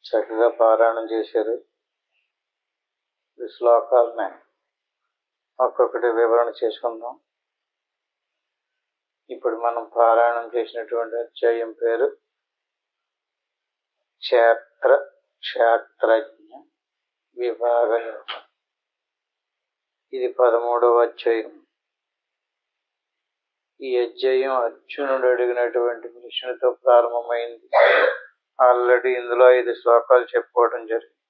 చక్కగా పారాయణం చేశారు. ఈ శ్లోకాలని ఒక్కొక్కటి వివరణ చేసుకుందాం. ఇప్పుడు మనం పారాయణం చేసినటువంటి అధ్యాయం పేరు క్షేత్రజ్ఞ విభాగ యోగం. ఇది 13వ అధ్యాయం. ఈ అధ్యాయం అర్జునుడు అడిగినటువంటి ప్రశ్నతో ప్రారంభమైంది. ఆల్రెడీ ఇందులో 5 శ్లోకాలు చెప్పుకోవడం జరిగింది.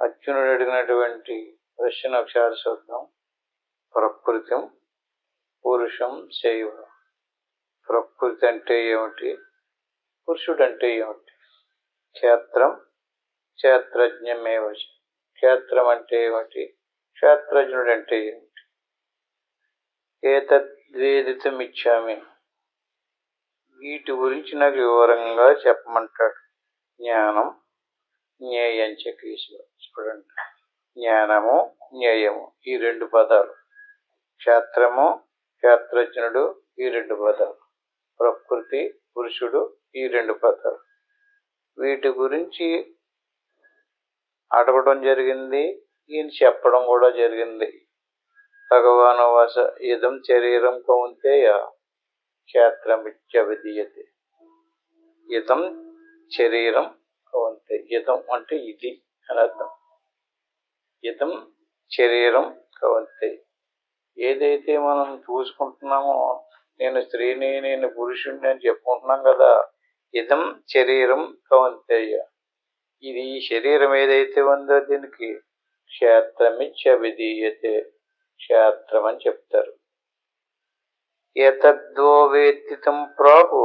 అర్జునుడు అడిగినటువంటి ప్రశ్న ఒకసారి చూద్దాం. ప్రకృతిం పురుషం శైవ. ప్రకృతి అంటే ఏమిటి? పురుషుడు అంటే ఏమిటి? క్షేత్రం క్షేత్రజ్ఞమేవ. క్షేత్రం అంటే ఏమిటి? క్షేత్రజ్ఞుడు అంటే ఏమిటి? ఏతద్వేదితమిచ్చామి. వీటి గురించి నాకు వివరంగా చెప్పమంటాడు. జ్ఞానం జ్ఞేయం చకీశ్వర. చూడండి, జ్ఞానము జ్ఞేయము ఈ 2 పదాలు, క్షేత్రము క్షేత్రజ్ఞుడు ఈ 2 పదాలు, ప్రకృతి పురుషుడు ఈ 2 పదాలు. వీటి గురించి అడగడం జరిగింది, ఈయన చెప్పడం కూడా జరిగింది. భగవాను వాస ఇదం శరీరం కౌంతేయ క్షేత్రమిత్యవిధీయతే. ఇదం శరీరం కౌంతే. ఇదం అంటే ఇది అని అర్థం. ఇదం శరీరం కౌంతే. ఏదైతే మనం చూసుకుంటున్నామో, నేను స్త్రీని నేను పురుషుణ్ణి అని చెప్పుకుంటున్నాం కదా. ఇదం శరీరం కౌంతేయ. ఇది ఈ శరీరం ఏదైతే ఉందో దీనికి క్షేత్రమిత్యవిధీయతే, క్షేత్రం అని చెప్తారు. ఏతద్దో వేత్తితం ప్రాహు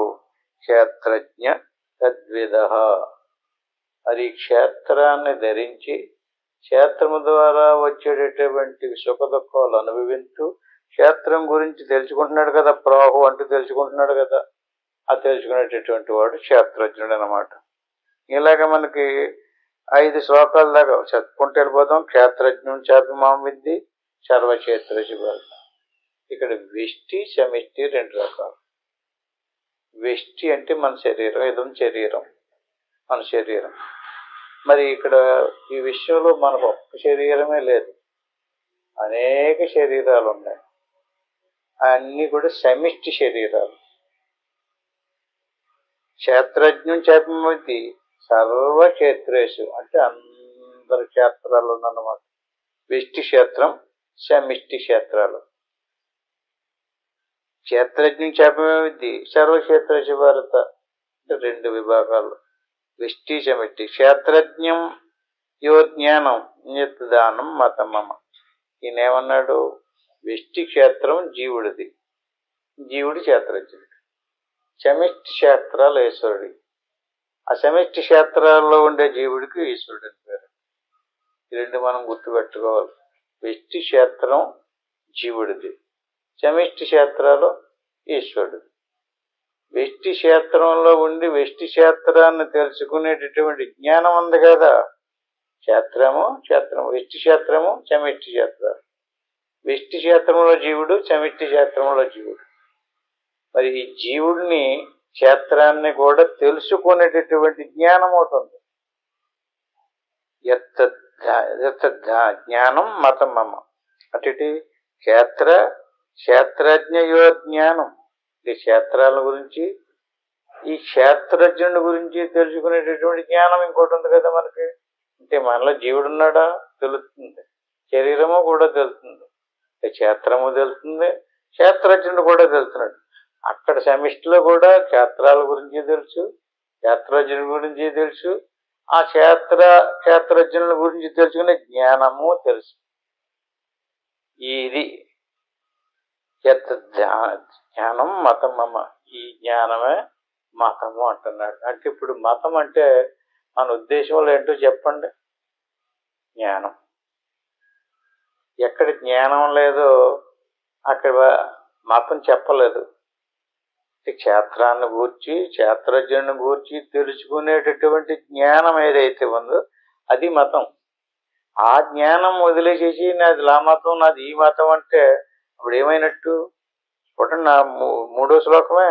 క్షేత్రజ్ఞ తద్విదః. అది క్షేత్రాన్ని ధరించి క్షేత్రము ద్వారా వచ్చేటటువంటి సుఖ దుఃఖాలు అనుభవిస్తూ క్షేత్రం గురించి తెలుసుకుంటున్నాడు కదా. ప్రాహు అంటూ తెలుసుకుంటున్నాడు కదా. ఆ తెలుసుకునేటటువంటి వాడు క్షేత్రజ్ఞుడు అన్నమాట. ఇలాగ మనకి 5 శ్లోకాల దాకా చదువుకుంటూ వెళ్ళిపోతాం. క్షేత్రజ్ఞుని చాపి మాం విద్ది సర్వక్షేత్ర శివాలు. ఇక్కడ వ్యష్టి సమిష్టి 2 రకాలు. వ్యష్టి అంటే మన శరీరం, ఇదం శరీరం మన శరీరం. మరి ఇక్కడ ఈ విషయంలో మనకు ఒక్క శరీరమే లేదు, అనేక శరీరాలు ఉన్నాయి. అన్నీ కూడా సమిష్టి శరీరాలు. క్షేత్రజ్ఞం చేపది సర్వక్షేత్రేషు అంటే అందరి క్షేత్రాలు ఉన్నమాట. వ్యష్టి క్షేత్రం సమిష్టి క్షేత్రాలు. క్షేత్రజ్ఞం చేపది సర్వక్షేత్రేషు భారత అంటే 2 విభాగాలు, వ్యష్టి సమిష్టి. క్షేత్రజ్ఞం యో జ్ఞానం నిత్యదానం మతమమ. ఈయనేమన్నాడు? వ్యష్టి క్షేత్రం జీవుడిది, జీవుడి క్షేత్రజ్ఞుడు. సమిష్టి క్షేత్రాలు ఈశ్వరుడి. ఆ సమిష్టి క్షేత్రాల్లో ఉండే జీవుడికి ఈశ్వరుడు అని పేరు. ఈ 2 మనం గుర్తుపెట్టుకోవాలి. వ్యష్టి క్షేత్రం జీవుడిది, సమిష్టి క్షేత్రాలు ఈశ్వరుడిది. వ్యష్టి క్షేత్రంలో ఉండి వ్యష్టి క్షేత్రాన్ని తెలుసుకునేటటువంటి జ్ఞానం ఉంది కదా. క్షేత్రము వ్యష్టి క్షేత్రము సమిష్టి క్షేత్రాలు. వ్యష్టి క్షేత్రంలో జీవుడు, సమిష్టి క్షేత్రంలో జీవుడు. మరి ఈ జీవుడిని క్షేత్రాన్ని కూడా తెలుసుకునేటటువంటి జ్ఞానం అవుతుంది. జ్ఞానం మతం మమ. అటు క్షేత్రజ్ఞయో జ్ఞానం. ఈ క్షేత్రాల గురించి, ఈ క్షేత్రజ్ఞుడి గురించి తెలుసుకునేటటువంటి జ్ఞానం ఇంకోటి ఉంది కదా మనకి. అంటే మనలో జీవుడు ఉన్నాడా తెలుస్తుంది, శరీరము కూడా తెలుస్తుంది, క్షేత్రము తెలుస్తుంది, క్షేత్రజ్ఞుడు కూడా తెలుస్తున్నాడు. అక్కడ సమిష్టిలో కూడా క్షేత్రాల గురించి తెలుసు, క్షేత్రజ్ఞుడి గురించి తెలుసు, ఆ క్షేత్రజ్ఞుల గురించి తెలుసుకునే జ్ఞానము తెలుసు. ఇది జ్ఞానం మతం మమ. ఈ జ్ఞానమే మతము అంటున్నాడు. అంటే ఇప్పుడు మతం అంటే మన ఉద్దేశంలో ఏంటో చెప్పండి. జ్ఞానం. ఎక్కడ జ్ఞానం లేదో అక్కడ మతం చెప్పలేదు. క్షేత్రాన్ని గూర్చి క్షేత్రజ్ఞుని గూర్చి తెలుసుకునేటటువంటి జ్ఞానం ఏదైతే ఉందో అది మతం. ఆ జ్ఞానం వదిలేసేసి నాది లా మతం, నాది ఈ మతం అంటే అప్పుడు ఏమైనట్టు? చూడండి, నా 3వ శ్లోకమే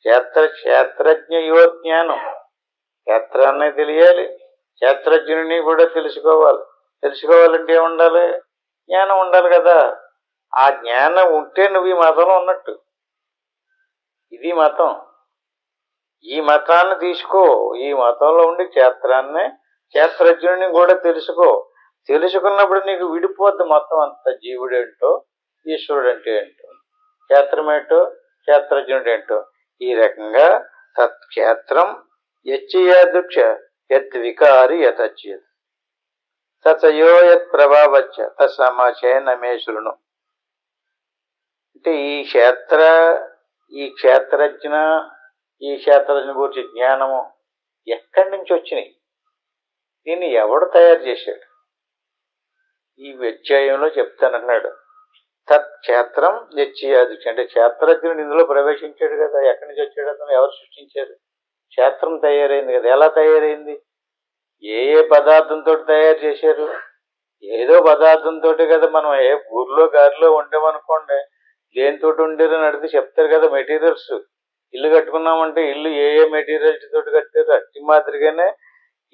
క్షేత్రజ్ఞయో జ్ఞానం. క్షేత్రాన్ని తెలియాలి, క్షేత్రజ్ఞుని కూడా తెలుసుకోవాలి. తెలుసుకోవాలంటే ఏముండాలి? జ్ఞానం ఉండాలి కదా. ఆ జ్ఞానం ఉంటే నువ్వు ఈ మతంలో ఉన్నట్టు. ఇది మతం. ఈ మతాన్ని తీసుకో, ఈ మతంలో ఉండి క్షేత్రజ్ఞుని కూడా తెలుసుకో. తెలుసుకున్నప్పుడు నీకు విడిపోద్ది మొత్తం అంత. జీవుడేంటో, ఈశ్వరుడు అంటే ఏంటో, క్షేత్రమేంటో, క్షేత్రజ్ఞుడేంటో. ఈ రకంగా తత్క్షేత్రం యచ్చయాదృక్ష యద్వికారి యతచ్యత్ తథయో యత్ ప్రభావచ్చ తత్సమాచయన మే శృణు. అంటే ఈ క్షేత్రజ్ఞ గురించి జ్ఞానము ఎక్కడి నుంచి వచ్చినాయి? దీన్ని ఎవడు తయారు చేశాడు? ఈ అధ్యాయంలో చెప్తానన్నాడు. తత్క్షేత్రం యచ్చయాదృక్ష అంటే క్షేత్రజ్ఞుడు ఇందులో ప్రవేశించాడు కదా. ఎక్కడి నుంచి వచ్చాడు అతను? ఎవరు సృష్టించారు? క్షేత్రం తయారైంది కదా. ఎలా తయారైంది? ఏ పదార్థంతో తయారు చేశారు? ఏదో పదార్థంతో కదా. మనం ఊర్లో గారిలో ఉండేమనుకోండి, దేనితో ఉండేరని అడిగితే చెప్తారు కదా మెటీరియల్స్. ఇల్లు కట్టుకున్నామంటే ఇల్లు ఏ మెటీరియల్స్ తోటి కట్టారు. అట్టి మాదిరిగానే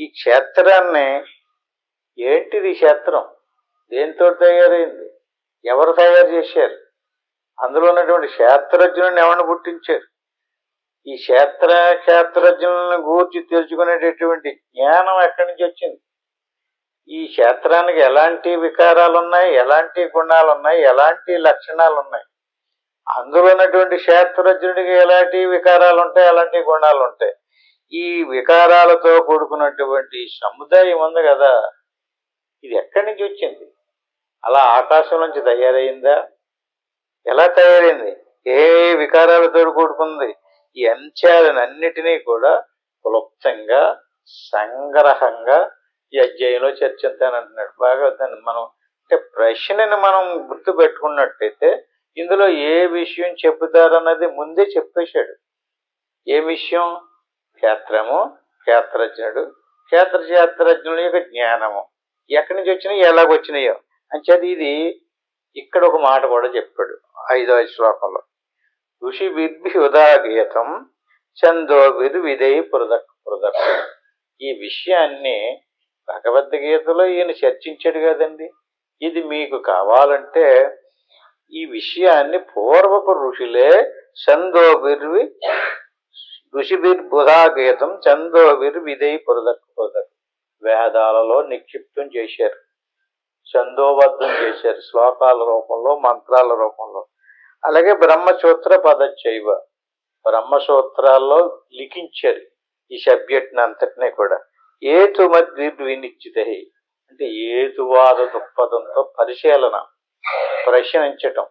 ఈ క్షేత్రాన్ని ఏంటిది? క్షేత్రం దేనితో తయారైంది? ఎవరు తయారు చేశారు? అందులో ఉన్నటువంటి క్షేత్రజ్ఞుని ఎవరిని పుట్టించారు? ఈ క్షేత్రజ్ఞులను గూర్చి తెలుసుకునేటటువంటి జ్ఞానం ఎక్కడి నుంచి వచ్చింది? ఈ క్షేత్రానికి ఎలాంటి వికారాలు ఉన్నాయి, ఎలాంటి గుణాలు ఉన్నాయి, ఎలాంటి లక్షణాలు ఉన్నాయి? అందులో ఉన్నటువంటి క్షేత్రజ్ఞుడికి ఎలాంటి వికారాలు ఉంటాయి, ఎలాంటి గుణాలు ఉంటాయి? ఈ వికారాలతో కూడుకున్నటువంటి సముదాయం ఉంది కదా, ఇది ఎక్కడి నుంచి వచ్చింది? అలా ఆకాశం నుంచి తయారైందా? ఎలా తయారైంది? ఏ వికారాలతో కూడుకుంది? ఈ అంశాలన్నిటినీ కూడా క్లుప్తంగా సంగ్రహంగా ఈ అధ్యాయంలో చర్చిద్దానంటున్నాడు. బాగా దాన్ని మనం అంటే ప్రశ్నని మనం గుర్తు పెట్టుకున్నట్టయితే ఇందులో ఏ విషయం చెబుతారన్నది ముందే చెప్పేశాడు. ఏ విషయం? క్షేత్రము, క్షేత్రజ్ఞుడు, క్షేత్రజ్ఞుల యొక్క జ్ఞానము ఎక్కడి నుంచి వచ్చినాయి, ఎలాగొచ్చినాయో అంచేది. ఇది ఇక్కడ ఒక మాట కూడా చెప్పాడు 5వ శ్లోకంలో. ఋషిభిర్భియుదాగీతం ఛందోభిర్విదై పృథక్ పృథక్. ఈ విషయాన్ని భగవద్గీతలో ఈయన చర్చించాడు కదండి. ఇది మీకు కావాలంటే ఈ విషయాన్ని పూర్వపు ఋషులే ఋషిభిర్బుధాగీతం ఛందోభిర్విదై పృథక్ పృథక్ వేదాలలో నిక్షిప్తం చేశారు, ఛందోబద్ధం చేశారు, శ్లోకాల రూపంలో, మంత్రాల రూపంలో. అలాగే బ్రహ్మసూత్ర పదచ్చైవ బ్రహ్మసూత్రాల్లో లిఖించారు ఈ సబ్జెక్ట్ని అంతటినీ కూడా. ఏతుమద్వినిశ్చిత అంటే ఏతువాద దృక్పథంతో పరిశీలన, ప్రశ్నించటం.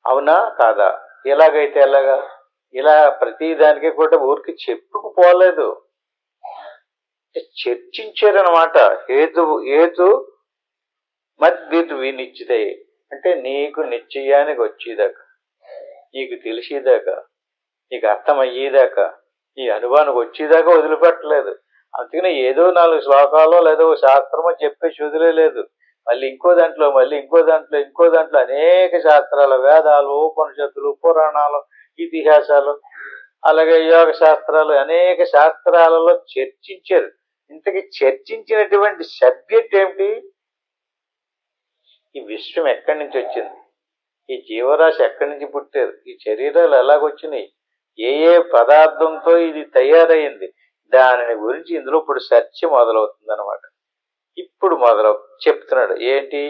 అవునా కాదా? ఎలాగైతే ఎలాగా? ఇలా ప్రతిదానికి కూడా ఊరికి చెప్పుకుపోలేదు, చర్చించారనమాట. ఏతు మద్వినిశ్చిత అంటే నీకు నిశ్చయానికి వచ్చేదాకా, నీకు తెలిసేదాకా, నీకు అర్థమయ్యేదాకా, నీ అనుభవానికి వచ్చేదాకా వదిలిపెట్టలేదు. అందుకనే ఏదో 4 శ్లోకాల్లో లేదో శాస్త్రమో చెప్పేసి వదిలేదు. మళ్ళీ ఇంకో దాంట్లో అనేక శాస్త్రాలు, వేదాలు, ఉపనిషత్తులు, పురాణాలు, ఇతిహాసాలు, అలాగే యోగ శాస్త్రాలు, అనేక శాస్త్రాలలో చర్చించారు. ఇంతకీ చర్చించినటువంటి సబ్జెక్ట్ ఏమిటి? ఈ విశ్వం ఎక్కడి నుంచి వచ్చింది, ఈ జీవరాశి ఎక్కడి నుంచి పుట్టారు, ఈ శరీరాలు ఎలాగొచ్చినాయి, ఏ పదార్థంతో ఇది తయారైంది, దానిని గురించి ఇందులో ఇప్పుడు చర్చ మొదలవుతుంది అనమాట. ఇప్పుడు చెప్తున్నాడు ఏంటి?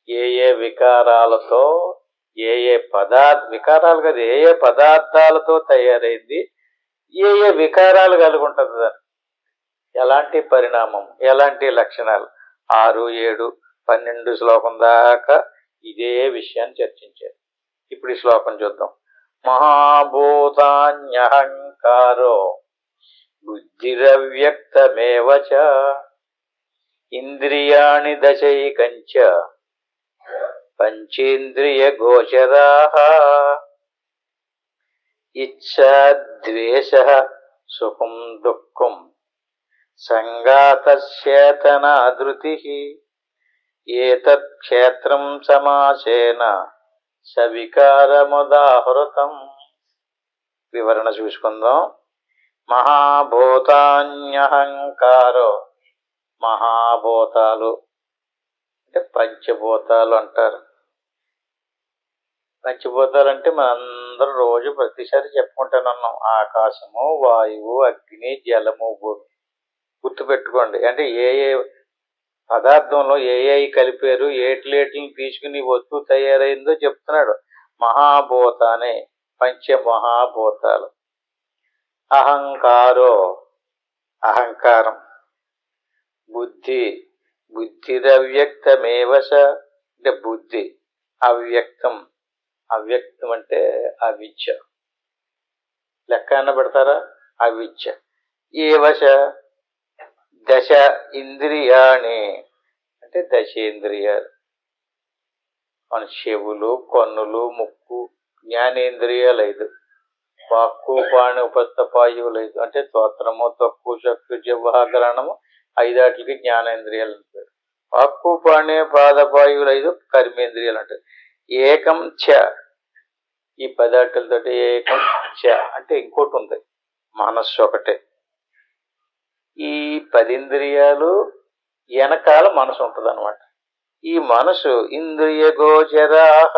ఏ వికారాలతో, వికారాలు కాదు, ఏ పదార్థాలతో తయారైంది, ఏ వికారాలు కలిగి ఉంటుంది, దాన్ని ఎలాంటి పరిణామం, ఎలాంటి లక్షణాలు. 6, 7, 12 శ్లోకం దాకా ఇదే విషయాన్ని చర్చించారు. ఇప్పుడు ఈ శ్లోకం చూద్దాం. మహాభూతాన్యహంకారో బుద్ధిరవ్యక్తమేవ చ ఇంద్రియాణి దశైకంచ పంచేంద్రియ గోచరాః ఇచ్ఛా ద్వేషః సుఖం దుఃఖం సంగాతస్యేతనా ధృతిః ఏతత్ క్షేత్రం సమాసేన సవికారముదాహృతం. వివరణ చూసుకుందాం. మహాభూతాన్యహంకారో, మహాభూతాలు అంటే పంచభూతాలు అంటారు. పంచభూతాలు అంటే మనందరూ రోజు ప్రతిసారి చెప్పుకుంటానన్నాం. ఆకాశము, వాయువు, అగ్ని, జలము, భూమి. గుర్తుపెట్టుకోండి. అంటే ఏ ఏ పదార్థంలో ఏ కలిపారు, ఏటిని తీసుకుని వస్తువు తయారైందో చెప్తున్నాడు. మహాభూతానే పంచమహాభూతాలు. అహంకారో, అహంకారం. బుద్ధి, బుద్ధిరవ్యక్తమేవశ అంటే బుద్ధి అవ్యక్తం. అవ్యక్తం అంటే అవిద్య. లెక్క అన్న పెడతారా? అవిద్య. ఏవశ దశ ఇంద్రియాణి అంటే దశేంద్రియాలు. మన చెవులు, కన్నులు, ముక్కు, జ్ఞానేంద్రియాలు 5. వాక్కు, పాణి, ఉపస్థపాయువులు 5 అంటే స్తోత్రము, తక్కు, చక్కు, జిహ్వ, గ్రహణము 5 జ్ఞానేంద్రియాలు అంటారు. వాక్కు, పాణి, పాదపాయువులు 5 కర్మేంద్రియాలు అంటారు. ఏకం చ ఈ 10 ఏకం చ అంటే ఇంకోటి ఉంది, మనస్సు ఒకటే. ఈ 10 ఇంద్రియాలు వెనకాల మనసు ఉంటుంది అనమాట. ఈ మనసు ఇంద్రియ గోచరాహ.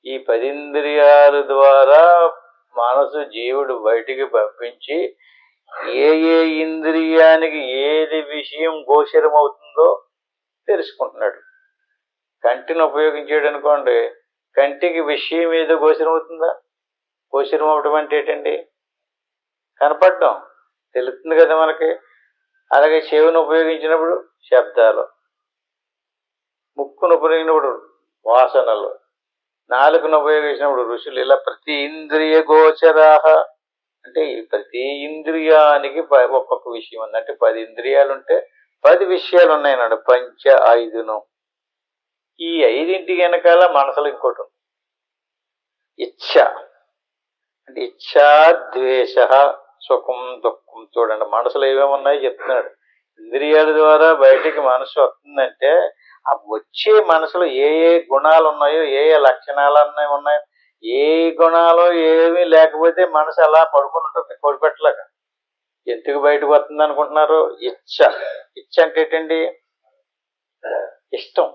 ఈ 10 ఇంద్రియాల ద్వారా మనసు జీవుడు బయటికి పంపించి ఏ ఇంద్రియానికి ఏది విషయం గోచరం అవుతుందో తెలుసుకుంటున్నాడు. కంటిని ఉపయోగించాడు అనుకోండి, కంటికి విషయం ఏదో గోచరం అవుతుందా? గోచరం అవడం అంటే ఏంటండి? కనపడడం తెలుస్తుంది కదా మనకి. అలాగే చెవిని ఉపయోగించినప్పుడు శబ్దాలు, ముక్కును ఉపయోగించినప్పుడు వాసనలు, నాలుకను ఉపయోగించినప్పుడు ఋషులు. ఇలా ప్రతి ఇంద్రియ గోచరాహ అంటే ప్రతి ఇంద్రియానికి ఒక్కొక్క విషయం ఉంది. అంటే 10 ఇంద్రియాలు ఉంటే 10 విషయాలు ఉన్నాయన్నాడు. పంచ 5ను. ఈ 5 వెనకాల మనసులో ఇంకోటి ఉంది, ఇచ్ఛ. అంటే ఇచ్ఛా, ద్వేష, సుఖం, దుఃఖం. చూడండి మనసులో ఏమేమి ఉన్నాయో చెప్తున్నాడు. ఇంద్రియాల ద్వారా బయటికి మనసు వస్తుందంటే ఆ వచ్చే మనసులో ఏ గుణాలు ఉన్నాయో, ఏ లక్షణాలు ఉన్నాయో, ఏ గుణాలు ఏమీ లేకపోతే మనసు అలా పడుకుని ఉంటుంది కొడిపెట్టలేక. ఎందుకు బయటకు వస్తుంది అనుకుంటున్నారు? ఇచ్ఛ. ఇచ్ఛ అంటే ఏంటండి? ఇష్టం.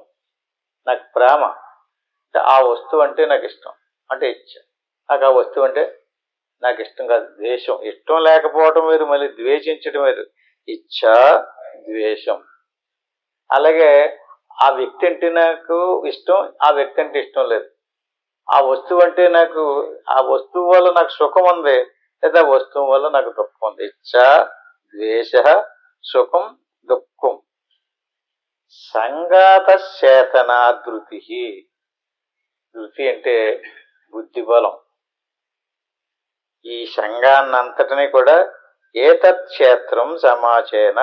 నాకు ప్రేమ అంటే ఆ వస్తువు అంటే నాకు ఇష్టం అంటే ఇచ్ఛ. నాకు ఆ వస్తువు అంటే నాకు ఇష్టం కాదు. ద్వేషం. ఇష్టం లేకపోవటం వేరు, మళ్ళీ ద్వేషించడం వేరు. ఇచ్ఛ, ద్వేషం. అలాగే ఆ వ్యక్తి అంటే నాకు ఇష్టం, ఆ వ్యక్తి అంటే ఇష్టం లేదు. ఆ వస్తువు అంటే నాకు, ఆ వస్తువు వల్ల నాకు సుఖం ఉంది, లేదా వస్తువు వల్ల నాకు దుఃఖం ఉంది. ఇచ్ఛ, ద్వేష, సుఖం, దుఃఖం. సంఘాత చేతనా ధృతి. ధృతి అంటే బుద్ధి బలం. ఈ సంఘాన్నంతటినీ కూడా ఏతత్ క్షేత్రం సమాచేన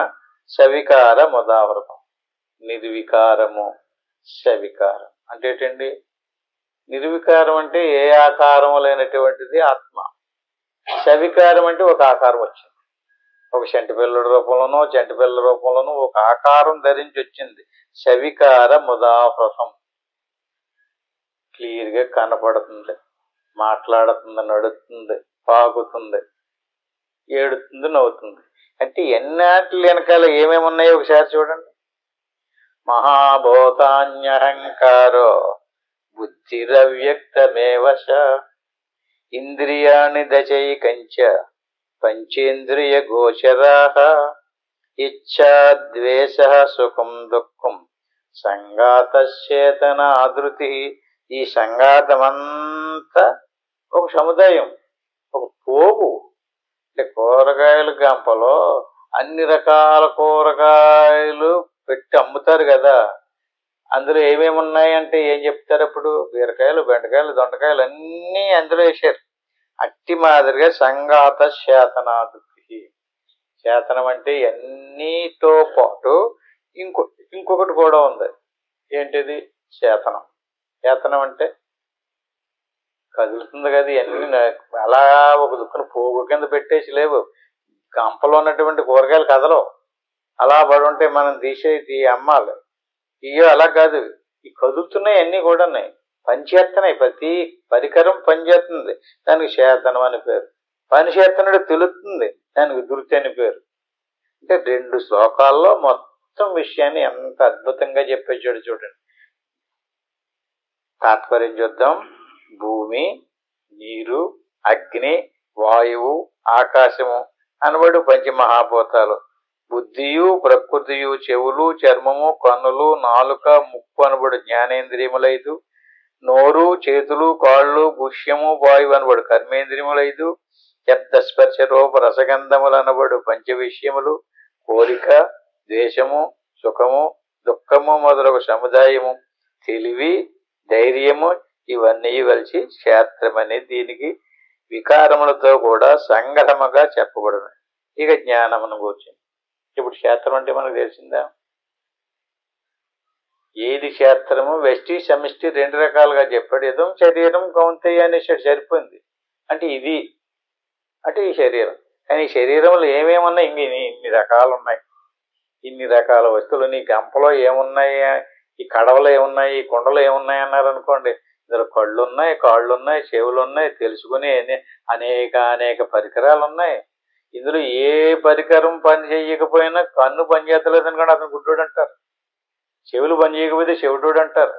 సవికార ముదావృతం. నిర్వికారము, సవికారం అంటే ఏంటండి? నిర్వికారం అంటే ఏ ఆకారము లేనటువంటిది ఆత్మ. సవికారం అంటే ఒక ఆకారం వచ్చింది, ఒక చంటిపిల్లడి రూపంలోనో చంటిపిల్లల రూపంలోనూ ఒక ఆకారం ధరించి వచ్చింది. సవికార ముదావృతం. క్లియర్గా కనపడుతుంది, మాట్లాడుతుంది, నడుస్తుంది, పాకుతుంది, ఏడుతుంది, నవ్వుతుంది. అంటే ఎన్నాటి వెనకాల ఏమేమి ఉన్నాయో ఒకసారి చూడండి. మహాభూతాన్యహంకారో బుద్ధిరవ్యక్తమేవశ ఇంద్రియాణి దశైకంచ పంచేంద్రియ గోచరాః ఇచ్ఛా, ద్వేష, సుఖం, దుఃఖం సంఘాతచేతనాధృతి. ఈ సంఘాతమంతా ఒక సముదాయం, ఒక పోగు. అంటే కూరగాయల గంపలో అన్ని రకాల కూరగాయలు పెట్టి అమ్ముతారు కదా. అందులో ఏమేమి ఉన్నాయంటే ఏం చెప్తారు అప్పుడు? బీరకాయలు, బెండకాయలు, దొండకాయలు అన్నీ అందులో వేసారు. అట్టి మాదిరిగా సంఘాత చేతనాధృతి. చేతనం అంటే అన్నితో పాటు ఇంకొకటి కూడా ఉంది. ఏంటిది? చేతనం. చేతనం అంటే కదులుతుంది కదా. ఇవన్నీ అలా ఒక దుక్కును పోగు కింద పెట్టేసి లేవు. గంపలో ఉన్నటువంటి కూరగాయలు కదలవు, అలా పడి ఉంటే మనం తీసేది అమ్మాలి. ఇయ్యో అలా కాదు, ఈ కదులుతున్నాయి అన్నీ కూడా పనిచేస్తున్నాయి. ప్రతి పరికరం పనిచేస్తుంది. దానికి చేతనం అని పేరు. పని చేస్తున్నాడు తెలుస్తుంది, దానికి ధృతి అని పేరు. అంటే 2 శ్లోకాల్లో మొత్తం విషయాన్ని ఎంత అద్భుతంగా చెప్పేశాడు చూడండి. తాత్పర్యం చూద్దాం. భూమి, నీరు, అగ్ని, వాయువు, ఆకాశము అనబడు పంచమహాభూతాలు. బుద్ధియు, ప్రకృతియు, చెవులు, చర్మము, కన్నులు, నాలుక, ముక్కు అనబడు జ్ఞానేంద్రియములైదు. నోరు, చేతులు, కాళ్ళు, గుష్యము, వాయువు అనబడు కర్మేంద్రియములైదు. శబ్ద, స్పర్శ, రూప, రసగంధములు అనబడు పంచ విషయములు. కోరిక, ద్వేషము, సుఖము, దుఃఖము మొదలగు సముదాయము. తెలివి, ధైర్యము ఇవన్నీ కలిసి క్షేత్రమని దీనికి వికారములతో కూడా సంగ్రహముగా చెప్పబడును. ఇక జ్ఞానమును కూర్చుంది. ఇప్పుడు క్షేత్రం అంటే మనకు తెలిసిందా? ఏది క్షేత్రము? వ్యష్టి సమిష్టి 2 రకాలుగా చెప్పాడు. ఇదం శరీరం కౌంతేయ అనేసాడు, సరిపోయింది. అంటే ఇది అంటే ఈ శరీరం. కానీ ఈ శరీరంలో ఏమేమున్నాయి? ఇన్ని రకాలు ఉన్నాయి. ఇన్ని రకాల వస్తువులు. నీ గంపలో ఏమున్నాయి, ఈ కడవలో ఏమున్నాయి, ఈ కుండలో ఏమున్నాయి అన్నారు అనుకోండి. ఇందులో కళ్ళు ఉన్నాయి, కాళ్ళు ఉన్నాయి, చెవులు ఉన్నాయి, తెలుసుకునే అనేక పరికరాలు ఉన్నాయి. ఇందులో ఏ పరికరం పని చేయకపోయినా కన్ను పని చేస్తలేదు అనుకోండి, అతను గుడ్డోడు అంటారు. చెవులు పని చేయకపోతే చెవిటోడు అంటారు.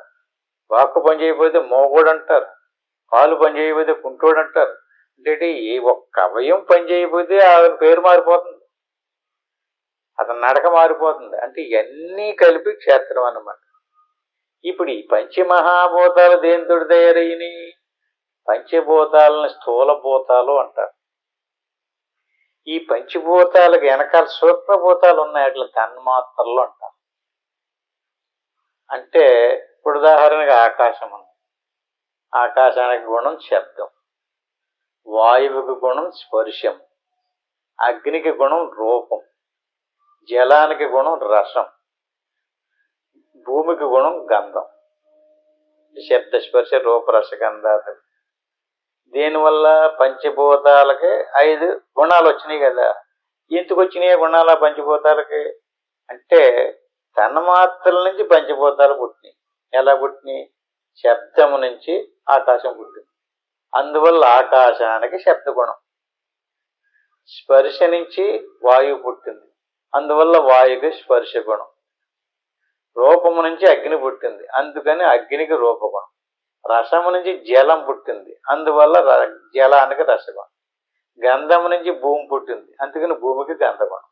వాక్కు పని చేయకపోతే మోగోడు అంటారు. కాలు పని చేయకపోతే కుంటోడు అంటారు. అంటే ఏ ఒక్క అవయం పని చేయకపోతే అతని పేరు మారిపోతుంది, అతని నడక మారిపోతుంది. అంటే ఇవన్నీ కలిపి క్షేత్రం అన్నమాట. ఇప్పుడు ఈ పంచమహాభూతాలు దేనితో తయారయ్యినాయి? పంచభూతాలను స్థూలభూతాలు అంటారు. ఈ పంచభూతాలకు వెనకాల సూక్ష్మభూతాలు ఉన్నాయి, అట్లా తన్మాత్రలు అంటారు. అంటే ఇప్పుడు ఉదాహరణగా ఆకాశం ఉంది. ఆకాశానికి గుణం శబ్దం, వాయువుకి గుణం స్పర్శం, అగ్నికి గుణం రూపం, జలానికి గుణం రసం, భూమికి గుణం గంధం. శబ్ద, స్పర్శ, రూప, రసగంధాలు. దీనివల్ల పంచభూతాలకి 5 గుణాలు వచ్చినాయి కదా. ఎందుకు వచ్చినాయి గుణాలు పంచభూతాలకి? అంటే తన్మాత్రల నుంచి పంచభూతాలు పుట్టినాయి. ఎలా పుట్టినాయి? శబ్దము నుంచి ఆకాశం పుట్టింది, అందువల్ల ఆకాశానికి శబ్దగుణం. స్పర్శ నుంచి వాయువు పుట్టింది, అందువల్ల వాయువుకి స్పర్శ గుణం. రూపము నుంచి అగ్ని పుట్టింది, అందుకని అగ్నికి రూపగుణం. రసము నుంచి జలం పుట్టింది, అందువల్ల జలానికి రసగుణం. గంధము నుంచి భూమి పుట్టింది, అందుకని భూమికి గంధగుణం.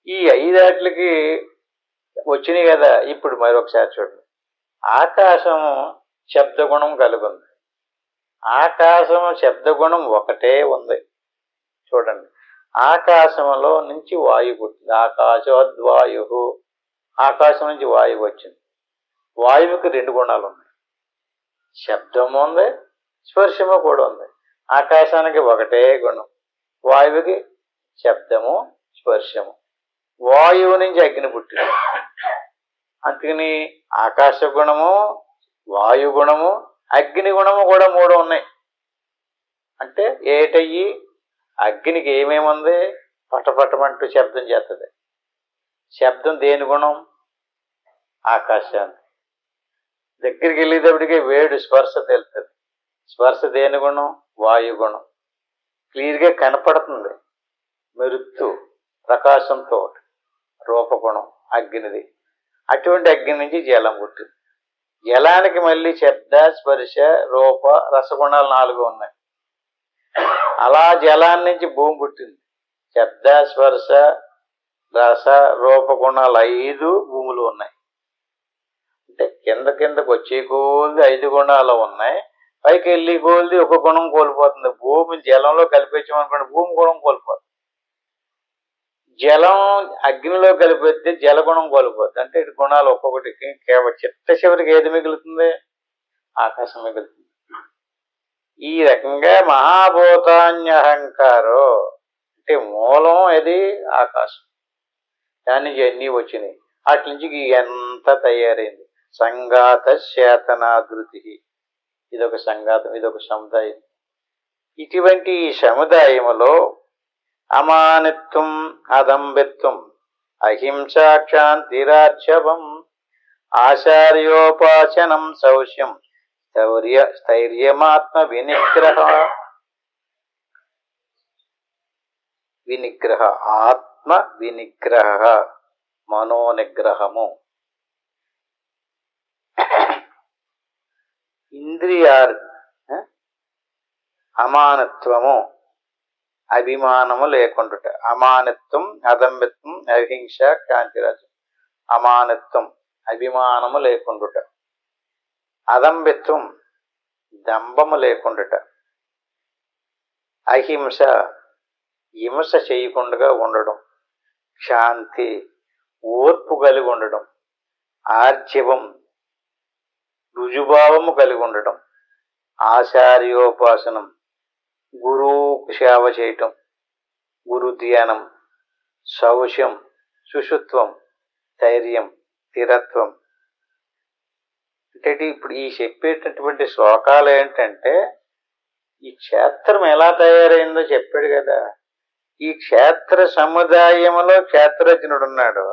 ఈ 5 వచ్చినాయి కదా. ఇప్పుడు మరొకసారి చూడండి. ఆకాశము శబ్దగుణం కలిగి ఉంది. ఆకాశము శబ్దగుణం ఒకటే ఉంది. చూడండి, ఆకాశంలో నుంచి వాయువు పుట్టింది. ఆకాశోద్వాయు, ఆకాశం నుంచి వాయువు వచ్చింది. వాయువుకి 2 గుణాలు ఉన్నాయి, శబ్దము ఉంది, స్పర్శము కూడా ఉంది. ఆకాశానికి ఒకటే గుణం, వాయువుకి శబ్దము, స్పర్శము. వాయువు నుంచి అగ్ని పుట్టింది, అందుకని ఆకాశ గుణము, వాయు గుణము, అగ్ని గుణము కూడా 3 ఉన్నాయి. అంటే ఏటయ్యి అగ్నికి ఏమేముంది? పటపటమంటూ శబ్దం చేస్తుంది. శబ్దం దేని గుణం? ఆకాశాన్ని. దగ్గరికి వెళ్ళేటప్పటికే వేడి స్పర్శ తెలుస్తుంది. స్పర్శ దేని గుణం? వాయు గుణం. క్లియర్గా కనపడుతుంది, మెరుస్తూ ప్రకాశంతో. రూపగుణం అగ్నిది. అటువంటి అగ్ని నుంచి జలం పుట్టింది. జలానికి మళ్ళీ శబ్ద, స్పర్శ, రూప, రసగుణాలు 4 ఉన్నాయి. అలా జలాన్ని నుంచి భూమి పుట్టింది. శబ్ద, స్పర్శ, రస, రూపగుణాలు 5 భూములు ఉన్నాయి. అంటే కిందకు వచ్చే కొద్ది 5 గుణాలు ఉన్నాయి, పైకి వెళ్ళి కొద్ది ఒక గుణం కోల్పోతుంది. భూమి జలంలో కలిపేసామనుకోండి, భూమి గుణం కోల్పోతుంది. జలం అగ్నిలో కలిపితే జలగుణం కోల్పోతుంది. అంటే ఇటు గుణాలు ఒక్కొక్కటికి కేవలం చివరికి ఏది మిగులుతుంది? ఆకాశం మిగులుతుంది. ఈ రకంగా మహాభూతాన్యహంకారో అంటే మూలం ఏది? ఆకాశం. దాని నుంచి అన్నీ వచ్చినాయి. అట్ల నుంచి ఎంత తయారైంది? సంఘాత చేతనాధృతి. ఇదొక సంఘాతం, ఇదొక సముదాయం. ఇటువంటి ఈ సముదాయములో అమానిత్వం, అదంబిత్వం, అహింసా, క్షాంతిరార్జవం, ఆచార్యోపాసనం, శౌచ్యం, స్థైర్యమాత్మ వినిగ్రహ. వినిగ్రహ, ఆత్మ వినిగ్రహ, మనోనిగ్రహము. ఇంద్రియార్ అమానత్వము, అభిమానము లేకుండుట. అమానత్వం, అదంబత్వం, అహింస, కాంతిరాజు. అమానత్వం అభిమానము లేకుండుట. అదంబత్వం దంభము లేకుండుట. అహింస హింస చేయకుండా ఉండడం. శాంతి ఓర్పు కలిగి ఉండడం. ఆర్జవం రుజుభావము కలిగి ఉండడం. ఆచార్యోపాసనం గురువుకు సేవ చేయటం. గురు ధ్యానం. శౌచం శుశుత్వం, ధైర్యం, స్థిరత్వం. అంటే ఇప్పుడు ఈ చెప్పేటటువంటి శ్లోకాలు ఏంటంటే ఈ క్షేత్రం ఎలా తయారైందో చెప్పాడు కదా. ఈ క్షేత్ర సముదాయంలో క్షేత్రజ్ఞుడు ఉన్నాడు.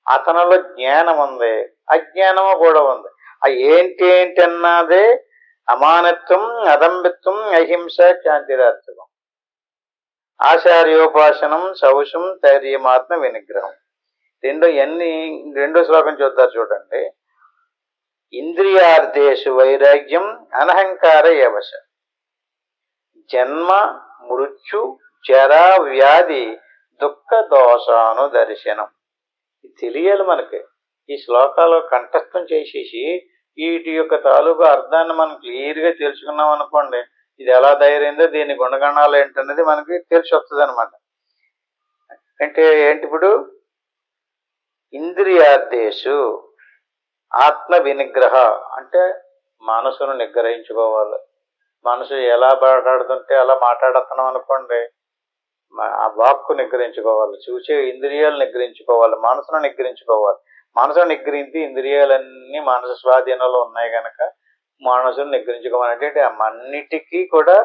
అతనిలో జ్ఞానం ఉంది, అజ్ఞానము కూడా ఉంది. ఆ ఏంటి అన్నదే అమానత్వం, అదంబత్వం, అహింస, శాంతిరాత్వం. ఆచార్యోపాసనం, శౌచం, ధైర్యమాత్మ వినిగ్రహం. రెండో శ్లోకం చూద్దారు చూడండి. ఇంద్రియార్థేషు వైరాగ్యం అనహంకార ఏవశ. జన్మ మృత్యు జరా వ్యాధి దుఃఖ దోషాను దర్శనం. ఇది తెలియాలి మనకి. ఈ శ్లోకాలు కంఠస్థం చేసేసి వీటి యొక్క తాలూకు అర్థాన్ని మనం క్లియర్గా తెలుసుకున్నాం అనుకోండి, ఇది ఎలా తయారైందో దీని గుణగణాలు ఏంటనేది మనకి తెలిసి వస్తుంది అనమాట. అంటే ఏంటి ఇప్పుడు? ఇంద్రియార్థేషు ఆత్మ వినిగ్రహ అంటే మనసును నిగ్రహించుకోవాలి. మనసు ఎలా మాట్లాడుతుంటే అలా మాట్లాడుతున్నాం అనుకోండి, ఆ వాక్కు నిగ్రహించుకోవాలి. చూసే ఇంద్రియాలు నిగ్రహించుకోవాలి, మనసును నిగ్రహించుకోవాలి. మనసును నిగ్రహించి ఇంద్రియాలన్నీ మనసు స్వాధీనంలో ఉన్నాయి కనుక మనసును నిగ్రహించుకోవాలంటే అన్నిటికీ కూడా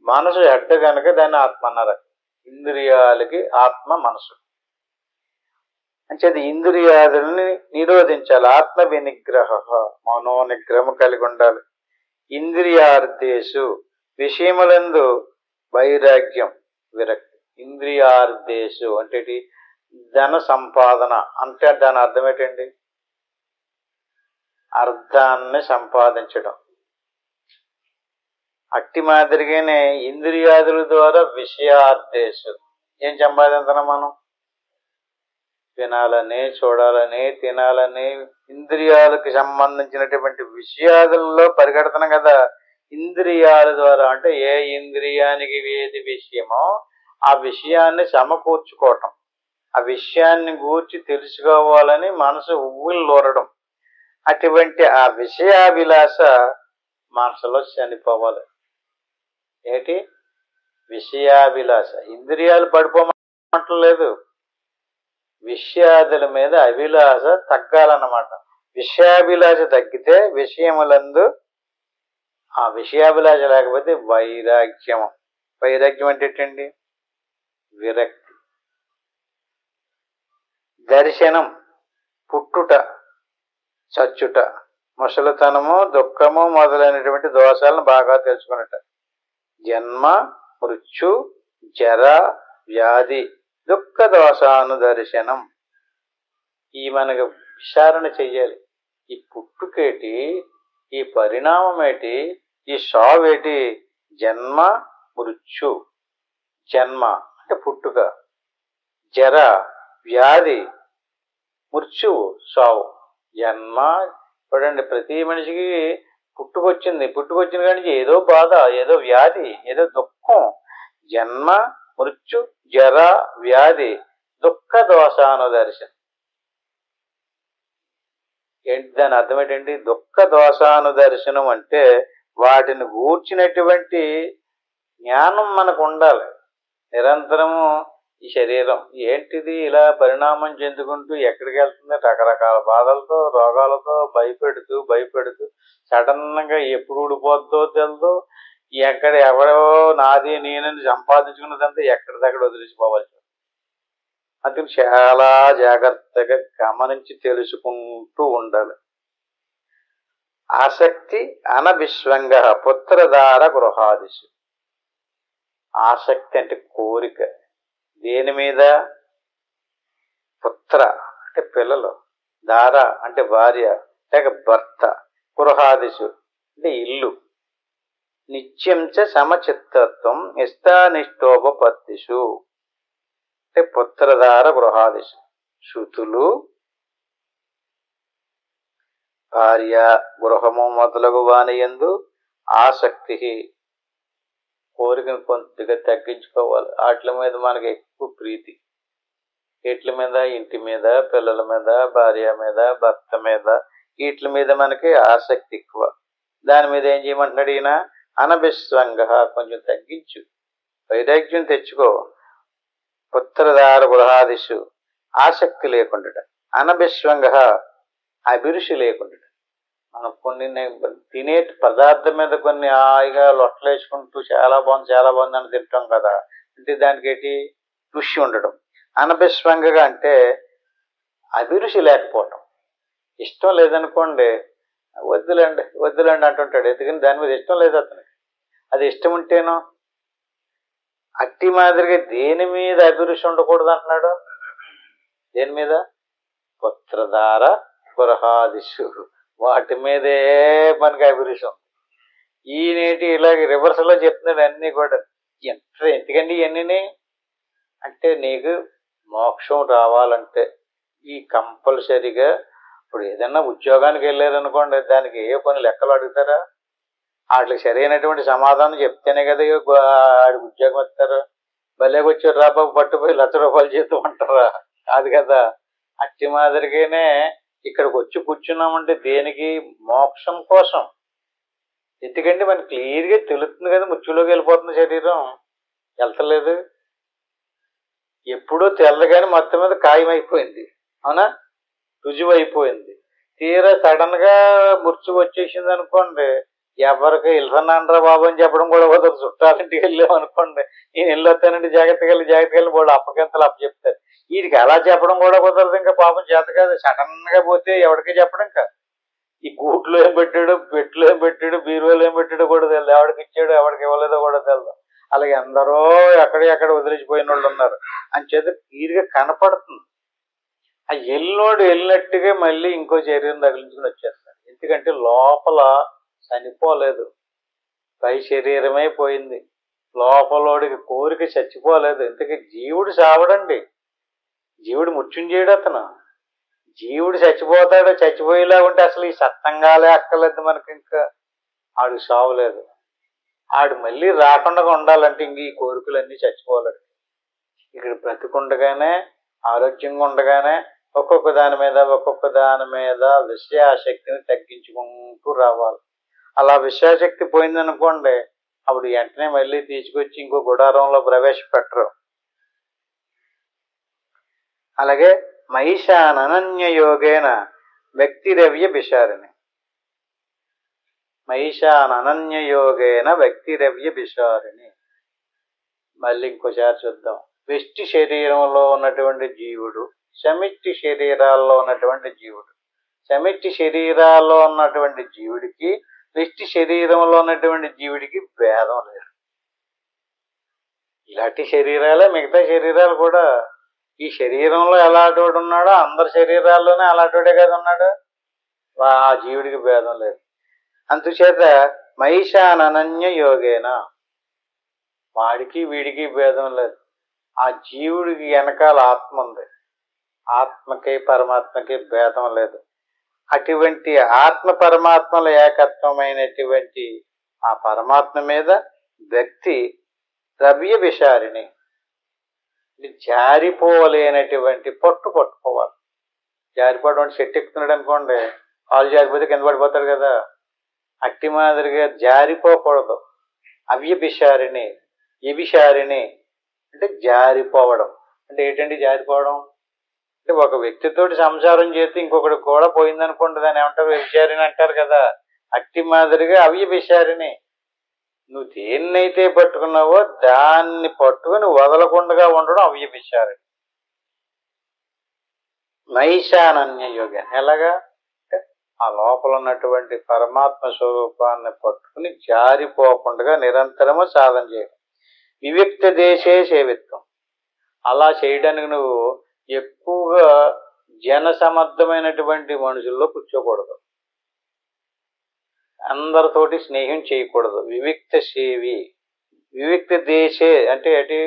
మనసు హెడ్ కనుక దాన్ని ఆత్మ అన్నారు. ఇంద్రియాలకి ఆత్మ మనసు అంచేది ఇంద్రియాదులని నిరోధించాలి. ఆత్మ వినిగ్రహ, మనోనిగ్రహము కలిగి ఉండాలి. ఇంద్రియార్థేషు విషయములందు వైరాగ్యం, విరక్తి. ఇంద్రియార్థేషు అంటే ధన సంపాదన అంటే దాని అర్థం ఏంటండి? అర్థాన్ని సంపాదించడం. అట్టి మాదిరిగానే ఇంద్రియాదుల ద్వారా విషయార్థేషు ఏం సంపాదించడం? మనం వినాలని, చూడాలని, తినాలని ఇంద్రియాలకు సంబంధించినటువంటి విషయాలలో పరిగెడుతున్నాం కదా. ఇంద్రియాల ద్వారా అంటే ఏ ఇంద్రియానికి ఏది విషయమో ఆ విషయాన్ని సమకూర్చుకోవటం, ఆ విషయాన్ని గూర్చి తెలుసుకోవాలని మనసు ఉవ్విళ్ళూరడం. అటువంటి ఆ విషయాభిలాష మనసులో చనిపోవాలి. ఏంటి విషయాభిలాష? ఇంద్రియాలు పడిపోమంటలేదు, విషయాదుల మీద అభిలాష తగ్గాలన్నమాట. విషయాభిలాష తగ్గితే విషయములందు ఆ విషయాభిలాష లేకపోతే వైరాగ్యం. వైరాగ్యం అంటే ఏంటండి? విరక్తి. దర్శనం పుట్టుట, చచ్చుట, ముసలితనము, దుఃఖము మొదలైనటువంటి దోషాలను బాగా తెలుసుకున్నట. జన్మ మృత్యు జర వ్యాధి దుఃఖ దోషాను దర్శనం. ఈ మనకు విచారణ చెయ్యాలి. ఈ పుట్టుకేటి, ఈ పరిణామమేటి, ఈ సావేటి? జన్మ మృత్యు. జన్మ అంటే పుట్టుక, జర వ్యాధి, మృత్యువు సావు. జన్మ చూడండి, ప్రతి మనిషికి పుట్టుకొచ్చింది కానీ ఏదో బాధ, ఏదో వ్యాధి, ఏదో దుఃఖం. జన్మ మృత్యు జర వ్యాధి దుఃఖ దోషాను దర్శనం. ఏంటి దాని అర్థం ఏంటండి? దుఃఖ దోషాను దర్శనం అంటే వాటిని గూర్చినటువంటి జ్ఞానం మనకు ఉండాలి. నిరంతరము ఈ శరీరం ఏంటిది ఇలా పరిణామం చెందుకుంటూ ఎక్కడికి వెళ్తుంది? రకరకాల బాధలతో, రోగాలతో భయపెడుతూ సడన్గా ఎప్పుడు ఊడిపోద్దో తెలదు. ఎక్కడ ఎవరో నాది నేనని సంపాదించుకున్నదంతా ఎక్కడిదక్కడ వదిలిసిపోవాలి. అది చాలా జాగ్రత్తగా గమనించి తెలుసుకుంటూ ఉండాలి. ఆసక్తి అనవిశ్వంగ పుత్రధార గృహాదిషు. ఆసక్తి అంటే కోరిక, దేని మీద? పుత్ర అంటే పిల్లలు, దార అంటే భార్య లేక భర్త, గృహాదిషు అంటే ఇల్లు, నిత్యం చ సమచిత్తత్వం ఇష్టానిష్టోపపత్తిషు అంటే పుత్రధార గృహాదిషు, శృతులు, భార్య, గృహము మొదలగు వానియందు ఆసక్తి, కోరికను కొద్దిగా తగ్గించుకోవాలి. వాటి మీద మనకి ఎక్కువ ప్రీతి. వీటి మీద, ఇంటి మీద, పిల్లల మీద, భార్య మీద, భర్త మీద, వీటి మీద మనకి ఆసక్తి ఎక్కువ. దాని మీద ఏం చేయమంటున్నాడు ఈయన? అనభిస్వంగ, కొంచెం తగ్గించు, వైరాగ్యం తెచ్చుకో. పుత్రధార గృహాదిషు ఆసక్తి లేకుండా, అనభిస్వంగ అభిరుచి లేకుండా. మనం కొన్ని తినే పదార్థం మీద కొన్ని హాయిగా లొట్టలేసుకుంటూ చాలా బాగుంది అని తింటాం కదా, అంటే దానికి ఏంటి? రుచి ఉండడం. అనభిస్వంగగా అంటే అభిరుచి లేకపోవటం. ఇష్టం లేదనుకోండి, వద్దులేండి అంటుంటాడు. ఎందుకని దాని మీద ఇష్టం లేదు అతనికి. అది ఇష్టం ఉంటేనో అట్టి మాదిరిగా దేని మీద అభిరుచి ఉండకూడదు అంటున్నాడు. దేని మీద? పుత్రధార గృహాదిషు, వాటి మీదే మనకి అభిరుచి ఉంది. ఈయనేటి ఇలాగ రివర్స్లో చెప్తున్నాడు అన్నీ కూడా. ఎందుకండి ఇవన్నీ అంటే నీకు మోక్షం రావాలంటే ఈ కంపల్సరిగా ఇప్పుడు ఏదన్నా ఉద్యోగానికి వెళ్ళారనుకోండి, దానికి ఏ కొన్ని లెక్కలు అడుగుతారా? వాటికి సరైనటువంటి సమాధానం చెప్తేనే కదా ఆడికి ఉద్యోగం ఇస్తారు. భలేగా వచ్చారు రా బాబు పట్టుపోయి ₹1,00,000 జీతం అంటారా? కాదు కదా. అట్టి మాదిరిగానే ఇక్కడికి వచ్చి కూర్చున్నామంటే దేనికి? మోక్షం కోసం. ఎందుకంటే మనకి క్లియర్గా తెలుస్తుంది కదా, ముచ్చులోకి వెళ్ళిపోతుంది శరీరం, వెళ్తలేదు. ఎప్పుడో తెల్లగాని మొత్తం మీద ఖాయమైపోయింది, అవునా? రుజువైపోయింది. తీరా సడన్ గా ముర్చు వచ్చేసింది అనుకోండి, ఎవరికి వెళ్తున్నానరా బాబు అని చెప్పడం కూడా కుదరదు. చుట్టాలింటికి వెళ్ళాం అనుకోండి, నేను వెళ్ళొస్తానంటే జాగ్రత్తగా వెళ్ళి వాళ్ళు అప్పగింతలు చెప్తారు. వీడికి అలా చెప్పడం కూడా కుదరదు. ఇంకా పాపం చేత కాదు, సడన్ గా పోతే ఎవరికి చెప్పడం. ఇంకా ఈ గూట్లో ఏం పెట్టాడు, పెట్టులో ఏం పెట్టాడు, బీరువాలో ఏం పెట్టాడో కూడా తెలియదు. ఎవరికి ఇచ్చాడు, ఎవరికి ఇవ్వలేదో కూడా తెలియదు. అలాగే ఎందరో ఎక్కడ వదిలిచిపోయిన వాళ్ళు ఉన్నారు అని చేత క్లియర్గా కనపడుతుంది. ఆ ఎల్లోడు వెళ్ళినట్టుగా మళ్ళీ ఇంకో శరీరం తగిలించుకుని వచ్చేస్తాడు. ఎందుకంటే లోపల చనిపోలేదు, పై శరీరమే పోయింది. లోపలోడికి కోరిక చచ్చిపోలేదు. ఇంతకీ జీవుడు చావడండి, జీవుడు మృత్యుంజయుడు. అతను జీవుడు చచ్చిపోతాడు. చచ్చిపోయేలా ఉంటే అసలు ఈ సత్తంగాలే అక్కర్లేదు మనకి. ఇంకా ఆడు చావలేదు. ఆడు మళ్ళీ రాకుండా ఉండాలంటే ఇంక ఈ కోరికలన్నీ చచ్చిపోలేడు. ఇక్కడ బ్రతికుండగానే, ఆరోగ్యంగా ఉండగానే ఒక్కొక్క దాని మీద విషయాశక్తిని తగ్గించుకుంటూ రావాలి. అలా విషయాశక్తి పోయిందనుకోండి, అప్పుడు వెంటనే మళ్ళీ తీసుకొచ్చి ఇంకో గుడారంలో ప్రవేశపెట్టరు. అలాగే మహిషానన్య యోగేన వ్యక్తిరవ్య విషారిణి, మహిషానన్య యోగేన వ్యక్తిరవ్య విషారిణి. మళ్ళీ ఇంకోసారి చూద్దాం. వ్యష్టి శరీరంలో ఉన్నటువంటి జీవుడు, సమిష్టి శరీరాల్లో ఉన్నటువంటి జీవుడు, సమిష్టి శరీరాల్లో ఉన్నటువంటి జీవుడికి, వ్యష్టి శరీరంలో ఉన్నటువంటి జీవుడికి భేదం లేదు. ఇలాంటి శరీరాలే మిగతా శరీరాలు కూడా. ఈ శరీరంలో ఎలాంటివాడు ఉన్నాడో అందరి శరీరాల్లోనే అలాంటివాడే కదా ఉన్నాడు. ఆ జీవుడికి భేదం లేదు. అందుచేత మహిషానన్య యోగేన, వాడికి వీడికి భేదం లేదు. ఆ జీవుడికి వెనకాల ఆత్మ ఉంది. ఆత్మకి పరమాత్మకి భేదం లేదు. అటువంటి ఆత్మ పరమాత్మల ఏకత్వమైనటువంటి ఆ పరమాత్మ మీద వ్యక్తి ద్రవ్య విషారిణి, జారిపోలేనటువంటి పట్టుకోవాలి. జారిపోవడం అంటే చెట్టు ఎక్కుతున్నాడు అనుకోండి, కాలు జారిపోతే కింద పడిపోతాడు కదా. అట్టి మాదిరిగా జారిపోకూడదు. అవ్యభిషారిణి, వ్యభిషారిణి అంటే జారిపోవడం. అంటే ఏంటండి జారిపోవడం? అంటే ఒక వ్యక్తితోటి సంసారం చేస్తే ఇంకొకటి కూడా పోయిందనుకోండి, దాన్ని ఏమంటారు? వ్యభిచారిణి అంటారు కదా. అట్టి మాదిరిగా అవ్యభిషారిణి, నువ్వు దేన్నైతే పట్టుకున్నావో దాన్ని పట్టుకుని వదలకుండా ఉండడం అవ్యభిషారిణి. నైషానన్య యోగం ఎలాగా? ఆ లోపల ఉన్నటువంటి పరమాత్మ స్వరూపాన్ని పట్టుకుని జారిపోకుండా నిరంతరము సాధన చేయడం. వివిక్త దేశే సేవిత్వం, అలా చేయడానికి నువ్వు ఎక్కువగా జనసమర్థమైనటువంటి మనుషుల్లో కూర్చోకూడదు, అందరితోటి స్నేహం చేయకూడదు. వివిక్త సేవి, వివిక్త దేశే అంటే ఏంటి,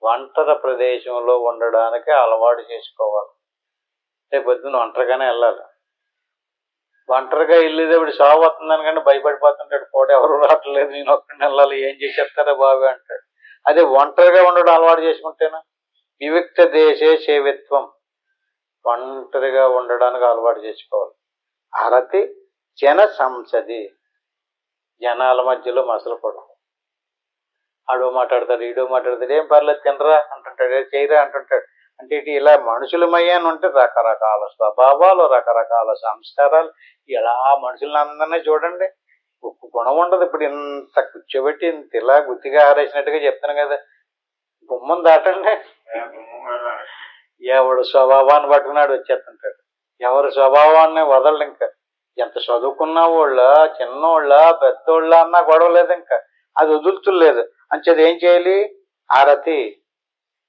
ఒంటరి ప్రదేశంలో ఉండడానికి అలవాటు చేసుకోవాలి. రేపు పొద్దున్న ఒంటరిగానే వెళ్ళాలి. ఒంటరిగా వెళ్ళేదేప్పుడు సాగు వస్తుందని కానీ భయపడిపోతుంటాడు, పూట ఎవరు రావట్లేదు, నేను ఒక్కడిని వెళ్ళాలి, ఏం చేసేస్తారా బాబు అంటాడు. అదే ఒంటరిగా ఉండడం అలవాటు చేసుకుంటేనా వివిక్త దేశే సేవిత్వం, ఒంటరిగా ఉండడానికి అలవాటు చేసుకోవాలి. అరతి జన సంసది, జనాల మధ్యలో మసలపడు. ఆడో మాట్లాడతాడు, ఈడో మాట్లాడతాడు, ఏం పర్లేదు తినరా అంటుంటాడు, చేయరా అంటుంటాడు. అంటే ఇలా మనుషులమయ్యాను ఉంటే రకరకాల స్వభావాలు, రకరకాల సంస్కారాలు. ఇలా మనుషులందరినీ చూడండి, ఒక్క గుణం ఉండదు. ఇప్పుడు ఇంత కూర్చోబెట్టి ఇంత ఇలా గుత్తిగా ఆరేసినట్టుగా చెప్తాను కదా, గుమ్మం దాటండి, ఎవడు స్వభావాన్ని పట్టుకున్నాడు వచ్చేస్తుంటాడు. ఎవరి స్వభావాన్ని వదలడు. ఇంకా ఎంత చదువుకున్న వాళ్ళ, చిన్నోళ్ళ, పెద్దోళ్ళ అన్నా గొడవలేదు, ఇంకా అది వదులుతులేదు. అంచేది ఏం చేయాలి, ఆరతి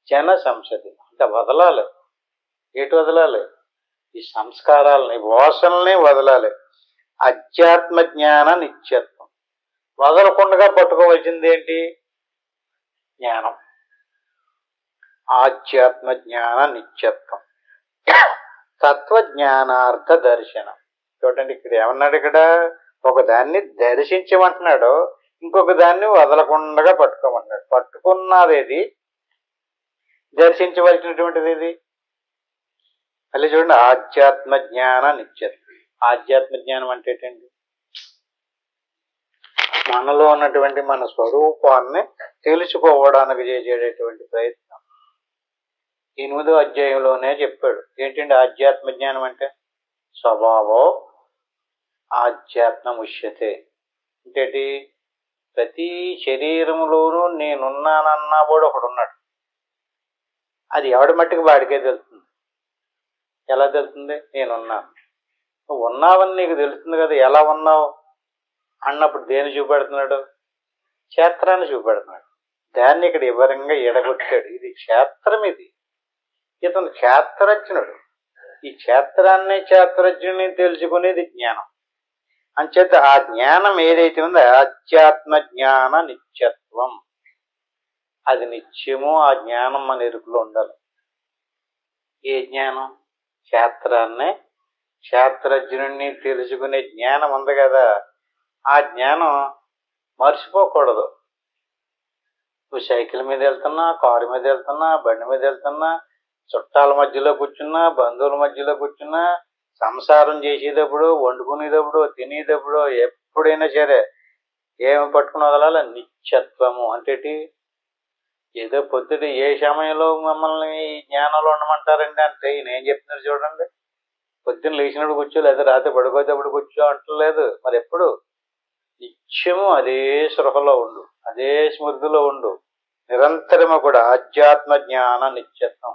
జన సంసది, అంటే వదలాలి. ఏటి వదలాలి, ఈ సంస్కారాలని, వాసనల్ని వదలాలి. అధ్యాత్మ జ్ఞాన నిత్యత్వం, వదలకుండా పట్టుకోవాల్సింది ఏంటి, జ్ఞానం. ఆధ్యాత్మ జ్ఞాన నిత్యత్వం, తత్వజ్ఞానార్థ దర్శనం. చూడండి ఇక్కడ ఏమన్నాడు, ఇక్కడ ఒకదాన్ని దర్శించమంటున్నాడు, ఇంకొక దాన్ని వదలకుండా పట్టుకోమంటున్నాడు. పట్టుకున్నది దర్శించవలసినటువంటిది ఇది. మళ్ళీ చూడండి, ఆధ్యాత్మ జ్ఞాన నిత్యత్వం. ఆధ్యాత్మ జ్ఞానం అంటే ఏంటండి, మనలో ఉన్నటువంటి మన స్వరూపాన్ని తెలుసుకోవడానికి చేసేటటువంటి ప్రయత్నం. 8వ అధ్యాయంలోనే చెప్పాడు. ఏంటండి ఆధ్యాత్మ జ్ఞానం అంటే, స్వభావో ఆధ్యాత్మముష్యతే. అంటే ప్రతి శరీరంలోనూ నేనున్నానన్నా కూడా ఒకడున్నాడు. అది ఎవడి మట్టికి వాడికే తెలుస్తుంది. ఎలా తెలుస్తుంది, నేనున్నాను. నువ్వు ఉన్నావని నీకు తెలుస్తుంది కదా. ఎలా ఉన్నావు అన్నప్పుడు దేన్ని చూపెడుతున్నాడు, క్షేత్రాన్ని చూపెడుతున్నాడు. దాన్ని ఇక్కడ వివరంగా ఎడగొట్టాడు. ఇది క్షేత్రం, ఇది ఇతను క్షేత్రజ్ఞుడు. ఈ క్షేత్రాన్ని, క్షేత్రజ్ఞుని తెలుసుకునేది జ్ఞానం. అంచేత ఆ జ్ఞానం ఏదైతే ఉందో ఆధ్యాత్మ జ్ఞాన నిత్యత్వం, అది నిత్యము. ఆ జ్ఞానం మన ఎరుకులో ఉండాలి. ఏ జ్ఞానం, క్షేత్రాన్ని, క్షేత్రజ్ఞుని తెలుసుకునే జ్ఞానం ఉంది కదా, ఆ జ్ఞానం మర్చిపోకూడదు. నువ్వు సైకిల్ మీద వెళ్తున్నా, కారు మీద వెళ్తున్నా, బండి మీద వెళ్తున్నా, చుట్టాల మధ్యలో కూర్చున్నా, బంధువుల మధ్యలో కూర్చున్నా, సంసారం చేసేటప్పుడు, వండుకునేటప్పుడు, తినేటప్పుడు, ఎప్పుడైనా సరే ఏమి పట్టుకుని వదలాలి, నిత్యత్వము. అంటే ఏదో పొద్దుట ఏ సమయంలో మమ్మల్ని ఈ జ్ఞానంలో ఉండమంటారండి అంటే ఈయన ఏం చెప్తున్నారు చూడండి. పొద్దున్న లేచినప్పుడు కూర్చో, లేదా రాత్రి పడుకోతేప్పుడు కూర్చో అంటలేదు. మరి ఎప్పుడు నిత్యము అదే స్పృహలో ఉండు, అదే స్మృతిలో ఉండు, నిరంతరము కూడా ఆధ్యాత్మ జ్ఞాన నిత్యత్వం.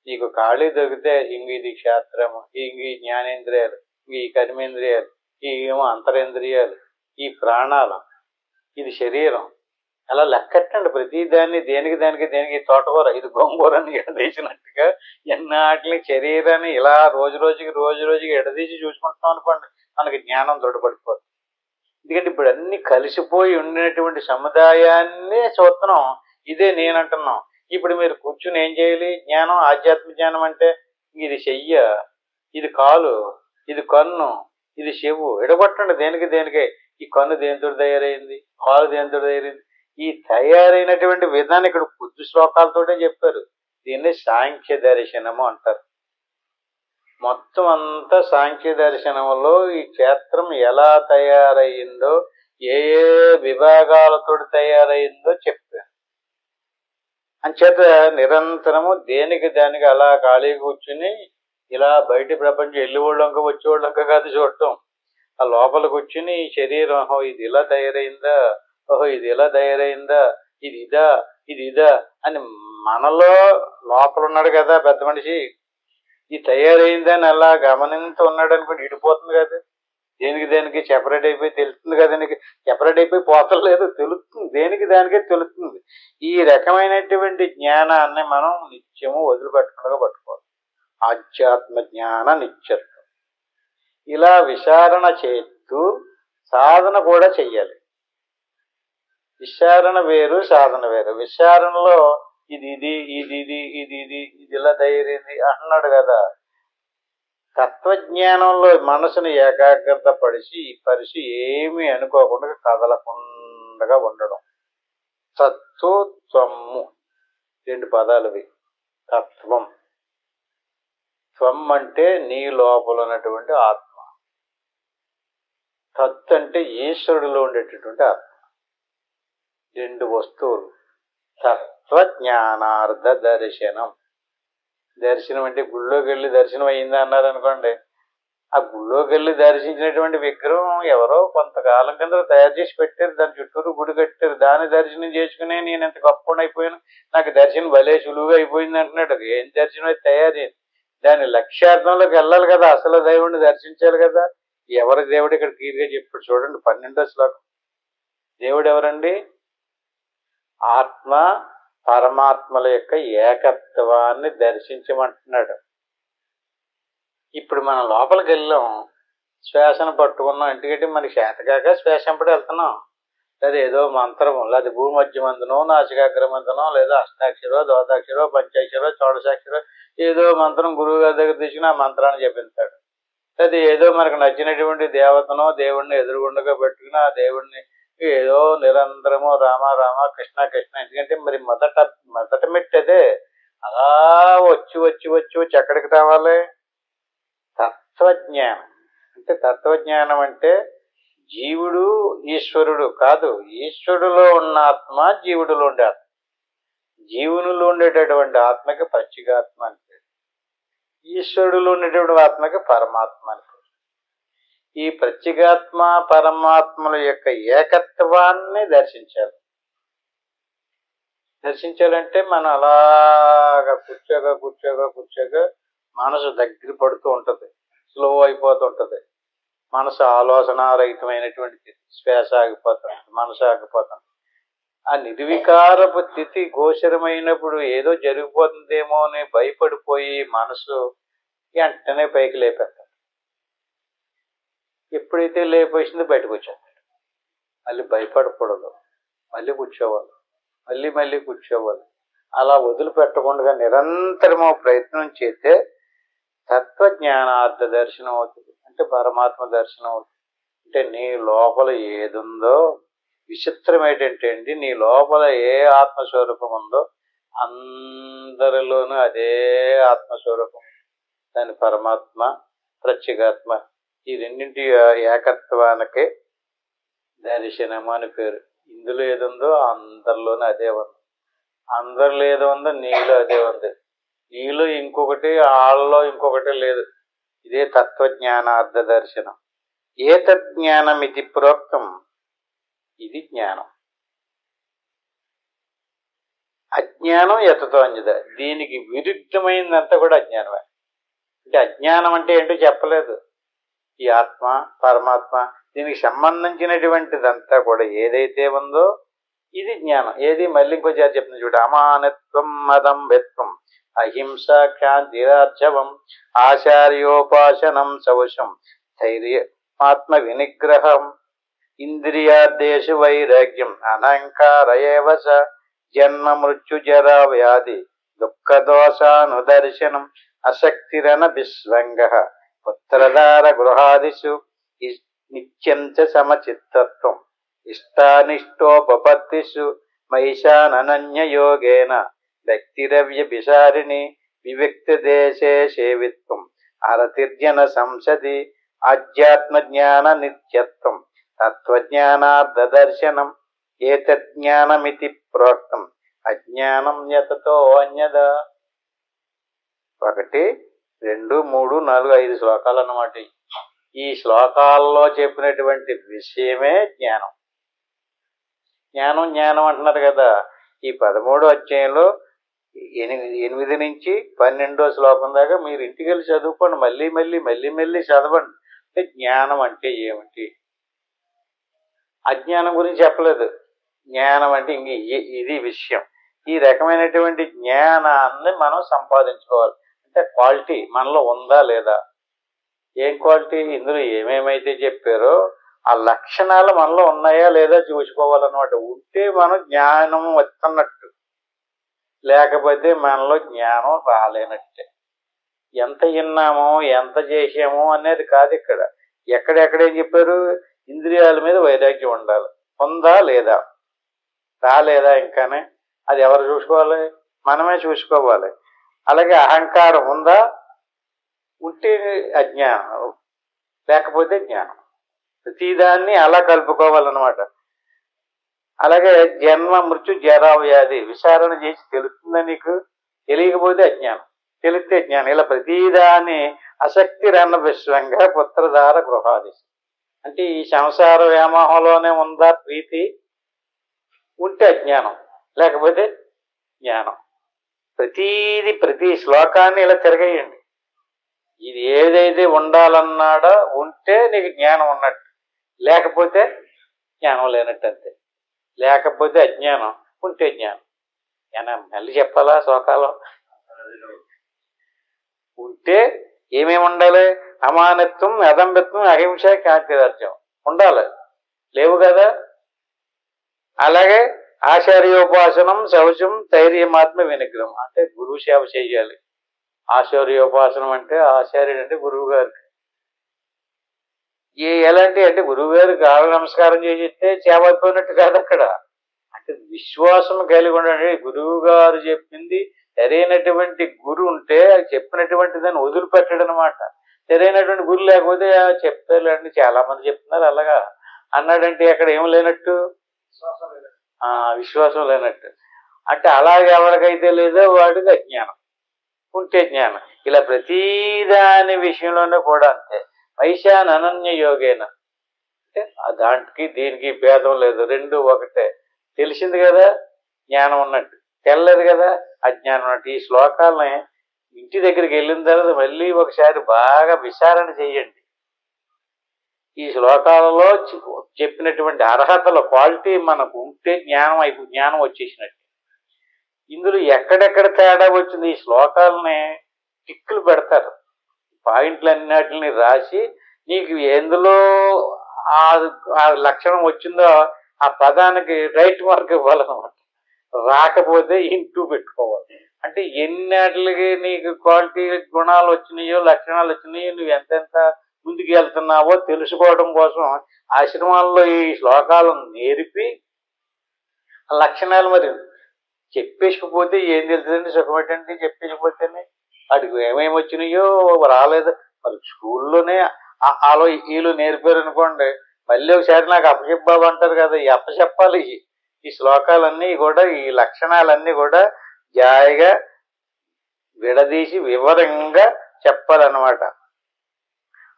నీకు ఖాళీ దొరికితే ఇంక ఇది క్షేత్రము, ఇంక ఈ జ్ఞానేంద్రియాలు, ఇంక ఈ కర్మేంద్రియాలు, ఈ ఏమో అంతరేంద్రియాలు, ఈ ప్రాణాలు, ఇది శరీరం, అలా లెక్కట్టండి. ప్రతి దాన్ని దేనికి దేనికి తోటకూర, ఇది గోంగూర అని ఎడదీసినట్టుగా ఎన్నాటిని శరీరాన్ని ఇలా రోజు రోజుకి ఎడదీసి చూసుకుంటాం అనుకోండి, మనకి జ్ఞానం దృఢపడిపోతుంది. ఎందుకంటే ఇప్పుడు అన్ని కలిసిపోయి ఉండినటువంటి సముదాయాన్నే చూస్తున్నాం. ఇదే నేనంటున్నాం. ఇప్పుడు మీరు కూర్చుని ఏం చేయాలి, జ్ఞానం, ఆధ్యాత్మిక జ్ఞానం అంటే ఇది చెయ్య, ఇది కాలు, ఇది కన్ను, ఇది చెవు, ఎడగొట్టండి దేనికే. ఈ కన్ను దేనితో తయారైంది, కాలు దేనితో తయారైంది, ఈ తయారైనటువంటి విధానం ఇక్కడ కొద్ది శ్లోకాలతోటే చెప్పారు. దీన్ని సాంఖ్య దర్శనము అంటారు. మొత్తం అంతా సాంఖ్య దర్శనంలో ఈ క్షేత్రం ఎలా తయారయ్యిందో, ఏ విభాగాలతో తయారయ్యిందో చెప్పారు. అంచేత నిరంతరము దేనికి అలా ఖాళీగా కూర్చుని ఇలా బయట ప్రపంచం వెళ్ళేవాళ్ళంక వచ్చేవాళ్ళంక కాదు చూడటం. ఆ లోపల కూర్చుని ఈ శరీరం, ఓహో ఇది ఇలా తయారైందా, ఓహో ఇది ఇలా తయారైందా, ఇది ఇదా అని మనలో లోపల ఉన్నాడు కదా పెద్ద మనిషి, ఈ తయారైందని అలా గమనింత ఉన్నాడు అనుకోండి, ఇడిపోతుంది కదా. దేనికి దానికి సెపరేట్ అయిపోయి తెలుస్తుంది కదా, నీకు సెపరేట్ అయిపోయి పోతలేదు, తెలుస్తుంది, దేనికి దానికే తెలుస్తుంది. ఈ రకమైనటువంటి జ్ఞానాన్ని మనం నిత్యము వదిలిపెట్టకుండా పట్టుకోవాలి. ఆధ్యాత్మ జ్ఞాన నిత్యత్వం. ఇలా విచారణ చేస్తూ సాధన కూడా చెయ్యాలి. విచారణ వేరు, సాధన వేరు. విచారణలో ఇది ఇది ఇది ఇది ఇది ఇది ఇది ఇలా ధైర్యది అంటున్నాడు కదా. తత్వజ్ఞానంలో మనసును ఏకాగ్రత పరిచి ఏమీ అనుకోకుండా కదలకుండా ఉండడం. తత్వ త్వమ్ము 2 పదాలవి. తత్వం, త్వం అంటే నీ లోపల ఉన్నటువంటి ఆత్మ. తత్ అంటే ఈశ్వరుడిలో ఉండేటటువంటి ఆత్మ. 2 వస్తువులు. తత్వజ్ఞానార్థ దర్శనం. దర్శనం అంటే గుళ్ళోకి వెళ్ళి దర్శనం అయిందా అన్నారు అనుకోండి, ఆ గుళ్ళోకి వెళ్ళి దర్శించినటువంటి విగ్రహం ఎవరో కొంతకాలం కింద తయారు చేసి పెట్టారు, దాని చుట్టూరు గుడి కట్టారు, దాన్ని దర్శనం చేసుకునే నేను ఎంత గొప్ప అయిపోయాను, నాకు దర్శనం భలే సులువుగా అయిపోయింది అంటున్నాడు. ఏం దర్శనం అయితే తయారైంది, దాని లక్ష్యార్థంలోకి వెళ్ళాలి కదా, అసలు దేవుడిని దర్శించాలి కదా. ఎవరి దేవుడు ఇక్కడ క్లియర్గా చెప్పాడు చూడండి, 12వ శ్లోకం. దేవుడు ఎవరండి? ఆత్మ పరమాత్మల యొక్క ఏకత్వాన్ని దర్శించమంటున్నాడు. ఇప్పుడు మనం లోపలికి వెళ్ళాం, శ్వాసను పట్టుకున్నాం, ఎందుకంటే మనకి చేతగాక శ్వాసంపడి వెళ్తున్నాం. లేదా ఏదో మంత్రము, లేదా భూమధ్యమందునో నాసికాగ్రమందునో, లేదా అష్టాక్షరో దోతాక్షరో పంచాక్షరో షోడశాక్షరో ఏదో మంత్రం గురువు గారి దగ్గర తీసుకుని ఆ మంత్రాన్ని చెప్పించాడు. లేదా ఏదో మనకు నచ్చినటువంటి దేవతనో దేవుడిని ఎదురుగుండగా పెట్టుకుని ఆ దేవుడిని ఏదో నిరంతరము రామ రామ కృష్ణ కృష్ణ, ఎందుకంటే మరి మొదట మెట్టదే. అలా వచ్చి వచ్చి వచ్చి వచ్చి ఎక్కడికి రావాలి? తత్వజ్ఞానం. అంటే తత్వజ్ఞానం అంటే జీవుడు ఈశ్వరుడు కాదు, ఈశ్వరుడులో ఉన్న ఆత్మ జీవుడిలో ఉండే ఆత్మ. జీవునిలో ఉండేటటువంటి ఆత్మకి ప్రత్యేగాత్మ అంటే, ఈశ్వరుడులో ఉండేటువంటి ఆత్మకి పరమాత్మ అంటే. ఈ ప్రత్యేగాత్మ పరమాత్మల యొక్క ఏకత్వాన్ని దర్శించాలంటే మనం అలాగా కూర్చోగా మనసు దగ్గర పడుతూ ఉంటుంది, స్లో అయిపోతూ ఉంటుంది. మనసు ఆలోచనారహితమైనటువంటి శ్వాస ఆగిపోతుంది, మనసు ఆగిపోతుంది. ఆ నిర్వికారపు స్థితి గోచరమైనప్పుడు ఏదో జరిగిపోతుందేమో అని భయపడిపోయి మనసు వెంటనే పైకి లేపేస్తాడు. ఎప్పుడైతే లేపేసిందో బయటకు వచ్చేస్తాడు. మళ్ళీ భయపడకూడదు, మళ్ళీ కూర్చోవాలి, మళ్ళీ కూర్చోవాలి. అలా వదిలిపెట్టకుండా నిరంతరము ప్రయత్నం చేస్తే తత్వజ్ఞానార్థ దర్శనం అవుతుంది. అంటే పరమాత్మ దర్శనం అవుతుంది. అంటే నీ లోపల ఏదుందో, విచిత్రం ఏంటంటే అండి, నీ లోపల ఏ ఆత్మస్వరూపం ఉందో అందరిలోనూ అదే ఆత్మస్వరూపం. దాని పరమాత్మ ప్రత్యేగాత్మ, ఈ రెండింటి ఏకత్వానికి దర్శనం అని పేరు. ఇందులో ఏదుందో అందరిలోనూ అదే ఉంది, అందరిలో ఏదో ఉందో నీలో అదే ఉంది. నీలో ఇంకొకటి, వాళ్ళలో ఇంకొకటి లేదు. ఇదే తత్వజ్ఞానార్థ దర్శనం. ఏతజ్ఞానం ఇది ప్రోక్తం, ఇది జ్ఞానం. అజ్ఞానం యతతో అన్యద, దీనికి విరుద్ధమైందంతా కూడా అజ్ఞానమే. అంటే అజ్ఞానం అంటే ఏంటో చెప్పలేదు. ఈ ఆత్మ పరమాత్మ దీనికి సంబంధించినటువంటిదంతా కూడా ఏదైతే ఉందో ఇది జ్ఞానం. ఏది మళ్ళీ ఇంకోసారి చెప్తుంది చూడ, అమానత్వం మదం వెత్వం అహింస క్షాంతిరార్జవం ఆచార్యోపాసనం సవశం ధైర్యమాత్మ వినిగ్రహం ఇంద్రియాదేశు వైరాగ్యం అనంకార ఏవ చ జన్మ మృత్యు జరా వ్యాధి దుఃఖదోషానుదర్శనం అశక్తిరన విశ్వంగ పుత్రధార గృహాదిషు నిత్యం చ సమచిత్తత్వం ఇష్టానిష్టోపపత్తిషు మహిషానన్యయోగేన వ్యక్తిరవ్యభిసారిణి వివిక్త దేశే సేవిత్వం అరతిర్జన సంసది ఆధ్యాత్మ జ్ఞాన నిత్యత్వం తత్వజ్ఞానార్థ దర్శనం ఏతజ్ఞానమితి ప్రోక్తం అజ్ఞానం యతతో అన్యద. 1, 2, 3, 4, 5 శ్లోకాలు అన్నమాట. ఈ శ్లోకాల్లో చెప్పినటువంటి విషయమే జ్ఞానం. జ్ఞానం అంటున్నారు కదా. ఈ 13వ అధ్యాయంలో 8 నుంచి 12వ శ్లోకం దాకా మీరు ఇంటికి వెళ్ళి చదువుకోండి, మళ్ళీ చదవండి. జ్ఞానం అంటే ఏమిటి? అజ్ఞానం గురించి చెప్పలేదు. జ్ఞానం అంటే ఇంక ఇది విషయం. ఈ రకమైనటువంటి జ్ఞానాన్ని మనం సంపాదించుకోవాలి. అంటే క్వాలిటీ మనలో ఉందా లేదా? ఏం క్వాలిటీ? ఇందులో ఏమేమైతే చెప్పారో ఆ లక్షణాలు మనలో ఉన్నాయా లేదా చూసుకోవాలన్నమాట. ఉంటే మనం జ్ఞానం వస్తున్నట్టు, లేకపోతే మనలో జ్ఞానం రాలేనట్టే. ఎంత విన్నామో ఎంత చేసామో అనేది కాదు ఇక్కడ. ఎక్కడెక్కడేం చెప్పారు? ఇంద్రియాల మీద వైరాగ్యం ఉండాలి. ఉందా లేదా? రాలేదా ఇంకానే? అది ఎవరు చూసుకోవాలి? మనమే చూసుకోవాలి. అలాగే అహంకారం ఉందా? ఉంటే అజ్ఞానం, లేకపోతే జ్ఞానం. ప్రతిదాన్ని అలా కలుపుకోవాలన్నమాట. అలాగే జన్మ మృత్యు జరా వ్యాధి విచారణ చేసి తెలుస్తుందా నీకు? తెలియకపోతే అజ్ఞానం, తెలిస్తే జ్ఞానం. ఇలా ప్రతిదాన్ని అశక్తి రన్న విశ్వంగా పుత్రధార గృహాది. అంటే ఈ సంసార వ్యామోహంలోనే ఉందా ప్రీతి? ఉంటే అజ్ఞానం, లేకపోతే జ్ఞానం. ప్రతి శ్లోకాన్ని ఇలా తిరగేయండి. ఇది ఏదైతే ఉండాలన్నాడో ఉంటే నీకు జ్ఞానం ఉన్నట్టు, లేకపోతే జ్ఞానం లేనట్టు అంతే. లేకపోతే అజ్ఞానం, ఉంటే జ్ఞానం. మళ్ళీ చెప్పాలా శ్లోకాలు? ఉంటే ఏమేమి ఉండాలి? అమానత్వం, అదంబత్వం, అహింస, శాంతిరాజ్యం ఉండాలి. లేవు కదా. అలాగే ఆచార్యోపాసనం, శౌచం, ధైర్యమాత్మ వినిగ్రహం. అంటే గురువు సేవ చేయాలి. ఆచార్యోపాసనం అంటే ఆచార్యుడు అంటే గురువు గారికి. ఎలాంటి అంటే గురువు గారికి కాళ్ళ నమస్కారం చేసిస్తే చేపడిపోయినట్టు కాదు అక్కడ. అంటే విశ్వాసం కలిగి ఉండండి. గురువు గారు చెప్పింది సరైనటువంటి గురు ఉంటే చెప్పినటువంటి దాన్ని వదిలిపెట్టడం అనమాట. సరైనటువంటి గురు లేకపోతే చెప్తారులేండి, చాలా మంది చెప్తున్నారు అలాగా అన్నాడంటే అక్కడ ఏం లేనట్టు, విశ్వాసం లేనట్టు. అంటే అలాగే ఎవరికైతే లేదో వాడికి అజ్ఞానం, ఉంటే జ్ఞానం. ఇలా ప్రతిదాని విషయంలోనే కూడా అంతే. వైశాన్ అనన్య యోగేన అంటే దానికి దీనికి భేదం లేదు, రెండు ఒకటే. తెలిసింది కదా జ్ఞానం ఉన్నట్టు, తెల్లదు కదా అజ్ఞానం ఉన్నట్టు. ఈ శ్లోకాలని ఇంటి దగ్గరికి వెళ్ళిన తర్వాత మళ్ళీ ఒకసారి బాగా విచారణ చేయండి. ఈ శ్లోకాలలో చెప్పినటువంటి అర్హతల క్వాలిటీ మనకు ఉంటే జ్ఞానం వచ్చేసినట్టు. ఇందులో ఎక్కడెక్కడ తేడా వచ్చింది? ఈ శ్లోకాలని టిక్కులు పెడతారు, పాయింట్లన్నిటిని రాసి నీకు ఎందులో ఆ లక్షణం వచ్చిందో ఆ పదానికి రైట్ మార్క్ ఇవ్వాలన్నమాట. రాకపోతే ఇంటూ పెట్టుకోవాలి. అంటే ఎన్నిటికి నీకు క్వాలిటీ గుణాలు వచ్చినాయో, లక్షణాలు వచ్చినాయో, నువ్వు ఎంతెంత ముందుకు వెళ్తున్నావో తెలుసుకోవడం కోసం ఆశ్రమాల్లో ఈ శ్లోకాలను నేర్పి ఆ లక్షణాలు మరి చెప్పేసుకుపోతే ఏం తెలుస్తుందండి? సుఖమేటండి చెప్పేసిపోతేనే. వాడికి ఏమేమి వచ్చినాయో రాలేదు. మరి స్కూల్లోనే వాళ్ళు వీళ్ళు నేర్పారు అనుకోండి, మళ్ళీ ఒకసారి నాకు అప్పచెప్పాబు అంటారు కదా. ఈ అప్పచెప్పాలి. ఈ శ్లోకాలన్నీ కూడా, ఈ లక్షణాలన్నీ కూడా జాయిగా విడదీసి వివరంగా చెప్పాలన్నమాట.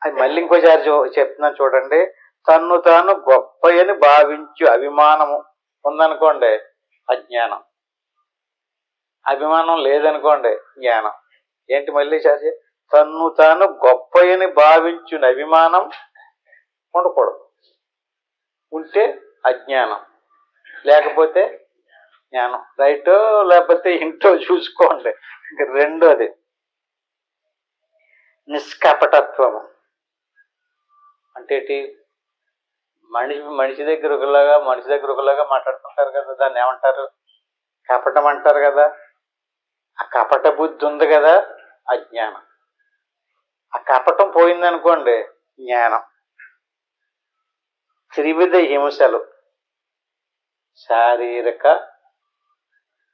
అది మళ్ళీ ఇంకోసారి చెప్తున్నాను చూడండి. తన్ను తాను గొప్ప అని భావించు అభిమానము ఉందనుకోండి అజ్ఞానం. అభిమానం లేదనుకోండి జ్ఞానం. ఏంటి మళ్ళీ సార్? తన్ను తాను గొప్ప అని భావించిన అభిమానం ఉండకూడదు. ఉంటే అజ్ఞానం, లేకపోతే జ్ఞానం. రైటో లేకపోతే ఇంటో చూసుకోండి. ఇంక రెండోది నిష్కపటత్వము. అంటే మనిషి దగ్గర ఒకలాగా మాట్లాడుతుంటారు కదా, దాన్ని ఏమంటారు? కపటం అంటారు కదా. ఆ కపట బుద్ధి ఉంది కదా, అజ్ఞానం. ఆ కపటం పోయిందనుకోండి జ్ఞానం. త్రివిధ హింసలు, శారీరక,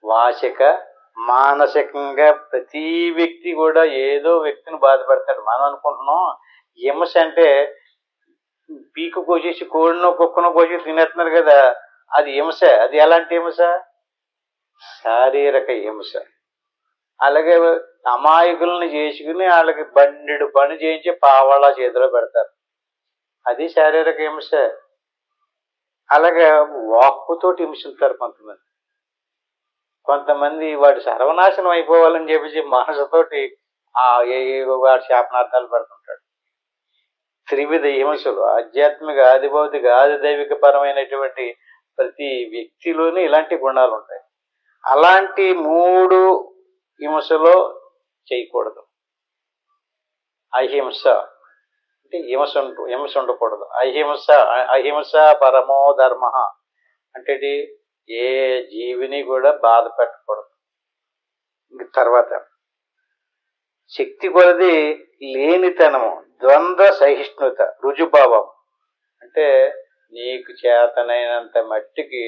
వాచిక, మానసికంగా ప్రతి వ్యక్తి కూడా ఏదో వ్యక్తిని బాధపడతాడు. మనం అనుకుంటున్నాం హింస అంటే పీకు కోసేసి కోడినో కుక్కనో కోసి తినేస్తున్నారు కదా, అది హింస. అది ఎలాంటి హింస? శారీరక హింస. అలాగే అమాయకులను చేసుకుని వాళ్ళకి బండెడు పని చేయించి పావాళ చేతిలో పెడతారు, అది శారీరక హింస. అలాగే వాక్కుతోటి హింసిస్తారు కొంతమంది వాడు సర్వనాశనం అయిపోవాలని చెప్పేసి మనసుతోటి వాడి శాపనార్థాలు పెడుతుంటాడు. త్రివిధ హింసలు, ఆధ్యాత్మిక, ఆదిభౌతిక, ఆదిదైవిక పరమైనటువంటి ప్రతి వ్యక్తిలోని ఇలాంటి గుణాలు ఉంటాయి. అలాంటి 3 హింసలో చేయకూడదు. అహింస అంటే హింస ఉండకూడదు. అహింస పరమో ధర్మ అంటే ఏ జీవిని కూడా బాధ పెట్టకూడదు. తర్వాత శక్తి కొలది లేనితనము, ద్వంద్వ సహిష్ణుత, రుజుభావం అంటే నీకు చేతనైనంత మట్టికి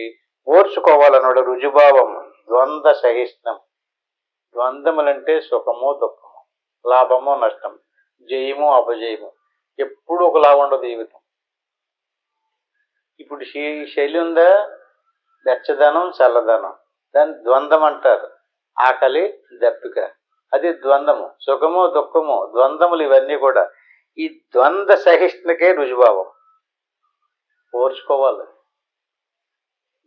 ఓర్చుకోవాలన్నాడు. రుజుభావం, ద్వంద్వ సహిష్ణం. ద్వంద్వములంటే సుఖము దుఃఖము, లాభము నష్టము, జయము అపజయము, ఎప్పుడు ఒకలాగా ఉండదు జీవితం. ఇప్పుడు శైలి ఉందా, వెచ్చదనం చల్లదనం, దాన్ని ద్వంద్వం అంటారు. ఆకలి దప్పిక, అది ద్వంద్వము. సుఖము దుఃఖము ద్వంద్వములు, ఇవన్నీ కూడా ఈ ద్వంద్వ సహిష్ణుకే రుజుభావం. ఓర్చుకోవాలి.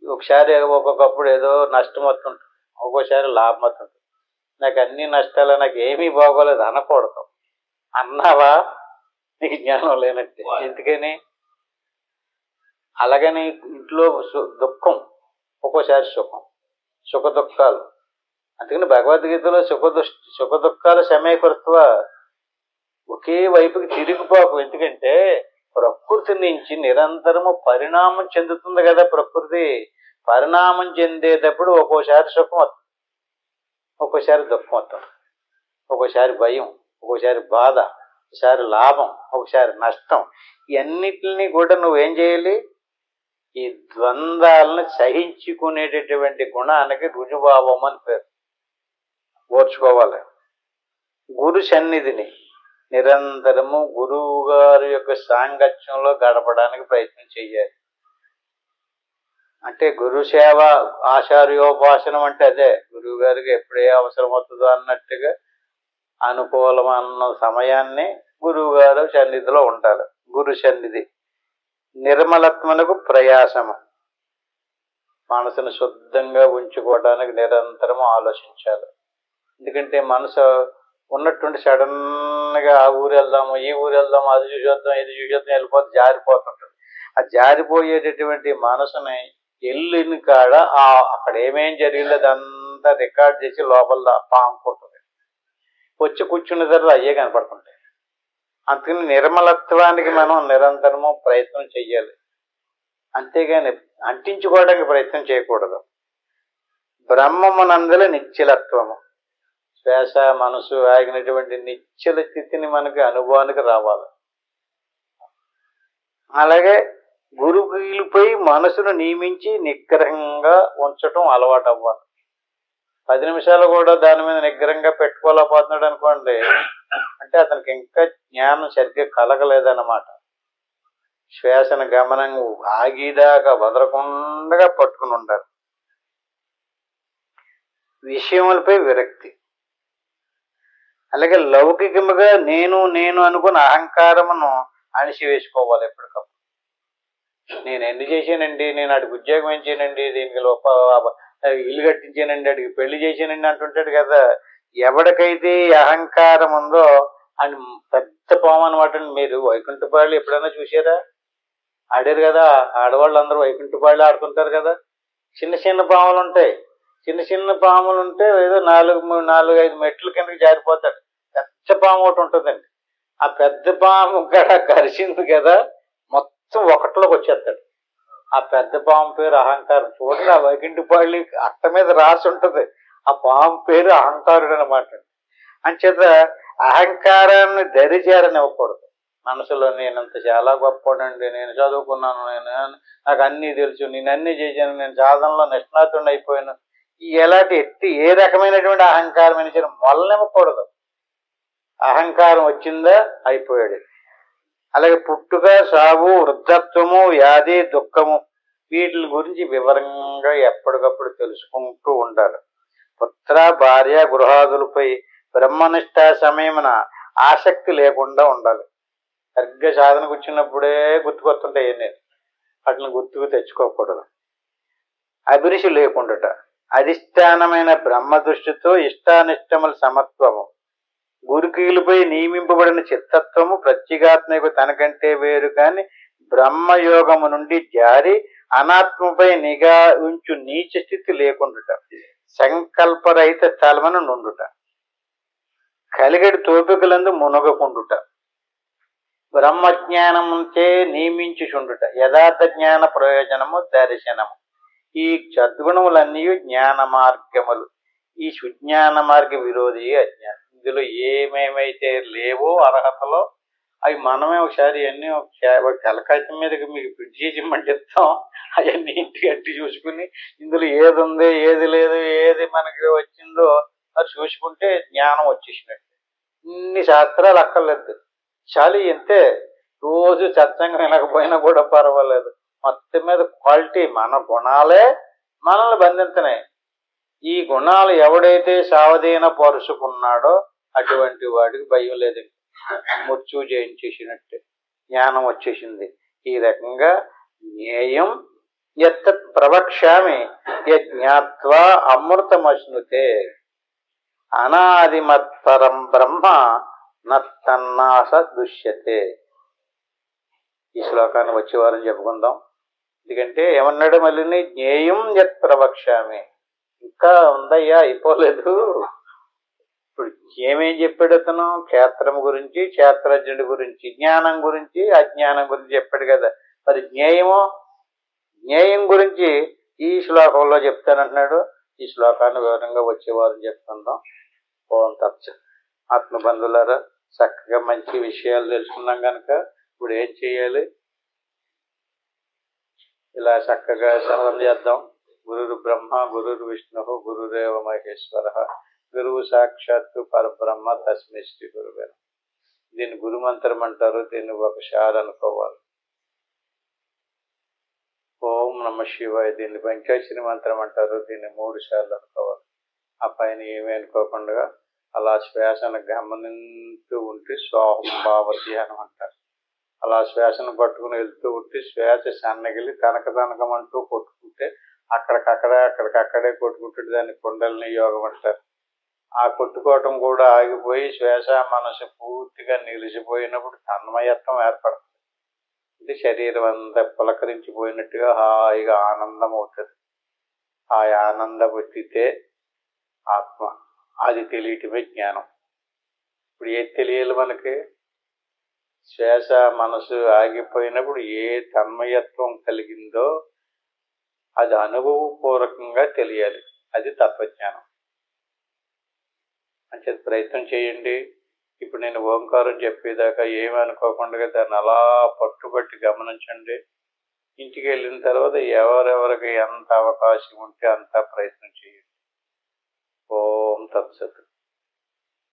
ఒకసారి ఒక్కొక్కప్పుడు ఏదో నష్టం వస్తుంటుంది, ఒక్కోసారి లాభం వస్తుంటుంది. నాకు అన్ని నష్టాలు, నాకు ఏమీ బాగోలేదు అనకూడదు. అన్నావా నీకు జ్ఞానం లేనట్టే. ఎందుకని? అలాగని ఇంట్లో దుఃఖం, ఒక్కోసారి సుఖం, సుఖ దుఃఖాలు. అందుకని భగవద్గీతలో సుఖ దుఃఖాలు సమయకృత్వ, ఒకే వైపుకి తిరిగిపోకు. ఎందుకంటే ప్రకృతి నుంచి నిరంతరము పరిణామం చెందుతుంది కదా. ప్రకృతి పరిణామం చెందేటప్పుడు ఒక్కోసారి సుఖం వస్తుంది, ఒక్కోసారి దుఃఖం వస్తుంది, ఒక్కోసారి భయం, ఒక్కోసారి బాధ, ఒకసారి లాభం, ఒకసారి నష్టం. ఇవన్నిటిని కూడా నువ్వేం చేయాలి? ఈ ద్వంద్వాలను సహించుకునేటటువంటి గుణానికి రుజుభావం అని పేరు. ఓర్చుకోవాలి. గురు సన్నిధిని నిరంతరము గురువు గారి యొక్క సాంగత్యంలో గడపడానికి ప్రయత్నం చేయాలి. అంటే గురు సేవ, ఆచార్యోపాసనం అంటే అదే. గురువు గారికి ఎప్పుడే అవసరం అవుతుందో అన్నట్టుగా అనుకూలమన్న సమయాన్ని గురువు గారు సన్నిధిలో ఉండాలి. గురు సన్నిధి. నిర్మలత్మనకు ప్రయాసము, మనసును శుద్ధంగా ఉంచుకోవడానికి నిరంతరము ఆలోచించాలి. ఎందుకంటే మనసు ఉన్నట్టుండి సడన్గా ఆ ఊరు వెళ్దాము, ఈ ఊరు వెళ్దాము, అది చూసేద్దాం, ఇది చూసేద్దాం వెళ్ళిపోతే జారిపోతుంటుంది. ఆ జారిపోయేటటువంటి మనసుని వెళ్ళిన కాడ అక్కడ ఏమేం జరిగిందో అదంతా రికార్డ్ చేసి లోపల పాముకుంటుంది. వచ్చి కూర్చున్న తర్వాత అయ్యే కనపడుతుంటాయి. అందుకని నిర్మలత్వానికి మనం నిరంతరము ప్రయత్నం చెయ్యాలి. అంతేగాని అంటించుకోవడానికి ప్రయత్నం చేయకూడదు. బ్రహ్మమునందల నిశ్చలత్వము, శ్వాస మనసు ఆగినటువంటి నిశ్చల స్థితిని మనకి అనుభవానికి రావాలి. అలాగే గురువులపై మనసును నియమించి నిగ్రహంగా ఉంచటం అలవాటు అవ్వాలి. 10 నిమిషాలు కూడా దాని మీద నిగ్రహంగా పెట్టుకోలేకపోతున్నాడు అనుకోండి, అంటే అతనికి ఇంకా జ్ఞానం సరిగ్గా కలగలేదన్నమాట. శ్వాసను గమనం ఆగిదాకా వదలకుండా పట్టుకుని ఉండాలి. విషయములపై విరక్తి. అలాగే లౌకికముగా నేను నేను అనుకున్న అహంకారమును అణిసివేసుకోవాలి. ఎప్పటికప్పుడు నేను ఎన్ని చేశానండి, నేను అడిగి ఉద్యోగం ఏం చేయనండి, దీనికి ఇల్లు కట్టించానండి, అడిగి పెళ్లి చేశానండి అంటుంటాడు కదా. ఎవరికైతే అహంకారం ఉందో అని పెద్ద పాము అనమాట. మీరు వైకుంఠపాళ్ళు ఎప్పుడైనా చూసారా? ఆడారు కదా, ఆడవాళ్ళు అందరూ వైకుంఠపాళ్ళు ఆడుతుంటారు కదా. చిన్న చిన్న పాములు ఉంటాయి. చిన్న చిన్న పాములు ఉంటే ఏదో 4-5 మెట్లు కిందకి జారిపోతాడు. పెద్ద పాము ఒకటి ఉంటుందండి. ఆ పెద్ద పాము కూడా కరిచింది కదా, మొత్తం ఒకటిలోకి వచ్చేస్తాడు. ఆ పెద్ద పాము పేరు అహంకారం. చూడండి, ఆ వైకుంఠపాళ్ళి అట్ట మీద రాసి ఉంటుంది. ఆ పాము పేరు అహంకారుడు అనమాట. అంచేత అహంకారాన్ని దరిచేరనివ్వకూడదు. మనసులో నేనంత చాలా గొప్పవాడండి, నేను చదువుకున్నాను, నాకు అన్నీ తెలుసు, నేను అన్నీ చేశాను, నేను సాధనలో నిష్ణాతుడిని అయిపోయాను, ఎలాంటి ఏ రకమైనటువంటి అహంకారం అని మొల్లనివ్వకూడదు. అహంకారం వచ్చిందా అయిపోయాడు. అలాగే పుట్టుక, సాగు, వృద్ధత్వము, వ్యాధి, దుఃఖము, వీటి గురించి వివరంగా ఎప్పటికప్పుడు తెలుసుకుంటూ ఉండాలి. పుత్ర, భార్య, గృహాదులపై బ్రహ్మనిష్ట సమయమున ఆసక్తి లేకుండా ఉండాలి. సరిగ్గా సాధనకు వచ్చినప్పుడే గుర్తుకొస్తుంటాయి. నేను వాటిని గుర్తుకు తెచ్చుకోకూడదు. అభిరుచి లేకుండాట. అధిష్టానమైన బ్రహ్మ దృష్టితో ఇష్టానిష్టముల సమత్వము, గురుకీలపై నియమింపబడిన చిత్తత్వము ప్రత్యేగాత్మకు తనకంటే వేరు కాని బ్రహ్మయోగము నుండి జారి అనాత్మపై నిఘా ఉంచు నీచ స్థితి లేకుండుట, సంకల్పరహిత స్థలమును నుండుట, కలిగడి తోపికలందు మునగకుండుట, బ్రహ్మజ్ఞానముచే నియమించుచుండుట, యథార్థ జ్ఞాన ప్రయోజనము దర్శనము. ఈ సద్గుణములన్నీ జ్ఞాన మార్గములు. ఈ సుజ్ఞాన మార్గ విరోధి అజ్ఞానం. ఇందులో ఏమేమైతే లేవో అర్హతలో అవి మనమే ఒకసారి అన్నీ ఒక తెలకాయతం మీదకి మీకు ప్రింట్ చేసి ఇమ్మంటే ఇస్తాం. అవన్నీ ఇంటికి అట్టి చూసుకుని ఇందులో ఏది ఉంది ఏది లేదు ఏది మనకి వచ్చిందో అది చూసుకుంటే జ్ఞానం వచ్చేసినట్టు. ఇన్ని శాస్త్రాలు అక్కర్లేదు, చాలు ఇంతే. రోజు సత్సంగం వినకపోయినా కూడా పర్వాలేదు. మొత్తం మీద క్వాలిటీ మన గుణాలే మనల్ని బంధించినాయి. ఈ గుణాలు ఎవడైతే సావధీన పరుచుకున్నాడో అటువంటి వాడికి భయం లేదు. మృత్యు జయించేసినట్టే, జ్ఞానం వచ్చేసింది. ఈ రకంగా జ్ఞేయం యత్ ప్రవక్ష్యామి యజ్ఞాత్వా అమృతమశ్నుతే అనాదిమత్పరం బ్రహ్మ నత్తన్నాస దుష్యతే. ఈ శ్లోకాన్ని వచ్చేవారని చెప్పుకుందాం. ఎందుకంటే ఏమన్నాడు మళ్ళీ, జ్ఞేయం యత్ ప్రవక్ష్యామి. ఇంకా ఉందయ్యా, అయిపోలేదు. ఇప్పుడు ఏమేం చెప్పాడు అతను? క్షేత్రం గురించి, క్షేత్రజ్ఞుడి గురించి, జ్ఞానం గురించి, అజ్ఞానం గురించి చెప్పాడు కదా. మరి జ్ఞేయం గురించి ఈ శ్లోకంలో చెప్తానంటున్నాడు. ఈ శ్లోకాన్ని వివరంగా వచ్చేవారని చెప్పుకుందాం. ఓం తత్సత్. ఆత్మబంధులారా, చక్కగా మంచి విషయాలు తెలుసుకున్నాం కనుక ఇప్పుడు ఏం చేయాలి? ఇలా చక్కగా శ్రవణం చేద్దాం. గురుర్ బ్రహ్మ గురుర్ విష్ణు గురురేవ మహేశ్వర గురువు సాక్షాత్తు పరబ్రహ్మ తస్మై శ్రీ గురువే. దీన్ని గురుమంత్రం అంటారు. దీన్ని ఒకసారి అనుకోవాలి. ఓం నమ శివాయ. దీన్ని పంచాక్షరి మంత్రం అంటారు. దీన్ని 3 సార్లు అనుకోవాలి. ఆ పైన ఏమీ అనుకోకుండా అలా శ్వాసను గమనిస్తూ ఉంటే స్వాహంభావ ధ్యానం అంటారు. అలా శ్వాసను పట్టుకుని వెళ్తూ ఉంటే శ్వాస సన్నగిలి తనకమంటూ కొట్టుకుంటే అక్కడికక్కడే కొట్టుకుంటుంటే దాన్ని కుండలిని యోగం అంటారు. ఆ కొట్టుకోవటం కూడా ఆగిపోయి శ్వాస మనసు పూర్తిగా నిలిచిపోయినప్పుడు తన్మయత్వం ఏర్పడుతుంది. ఇది శరీరం అంతా పులకరించిపోయినట్టుగా హాయిగా ఆనందం అవుతుంది. ఆ ఆనందపు స్థితే ఆత్మ. అది తెలియటమే జ్ఞానం. ఇప్పుడు ఏది తెలియాలి మనకి? శ్వాస మనసు ఆగిపోయినప్పుడు ఏ తన్మయత్వం కలిగిందో అది అనుభవపూర్వకంగా తెలియాలి. అది తత్వజ్ఞానం. అంటే ప్రయత్నం చేయండి. ఇప్పుడు నేను ఓంకారం చెప్పేదాకా ఏమి అనుకోకుండా దాన్ని అలా పట్టుబట్టి గమనించండి. ఇంటికి వెళ్ళిన తర్వాత ఎవరెవరికి ఎంత అవకాశం ఉంటే అంత ప్రయత్నం చేయండి. ఓం తత్సత్.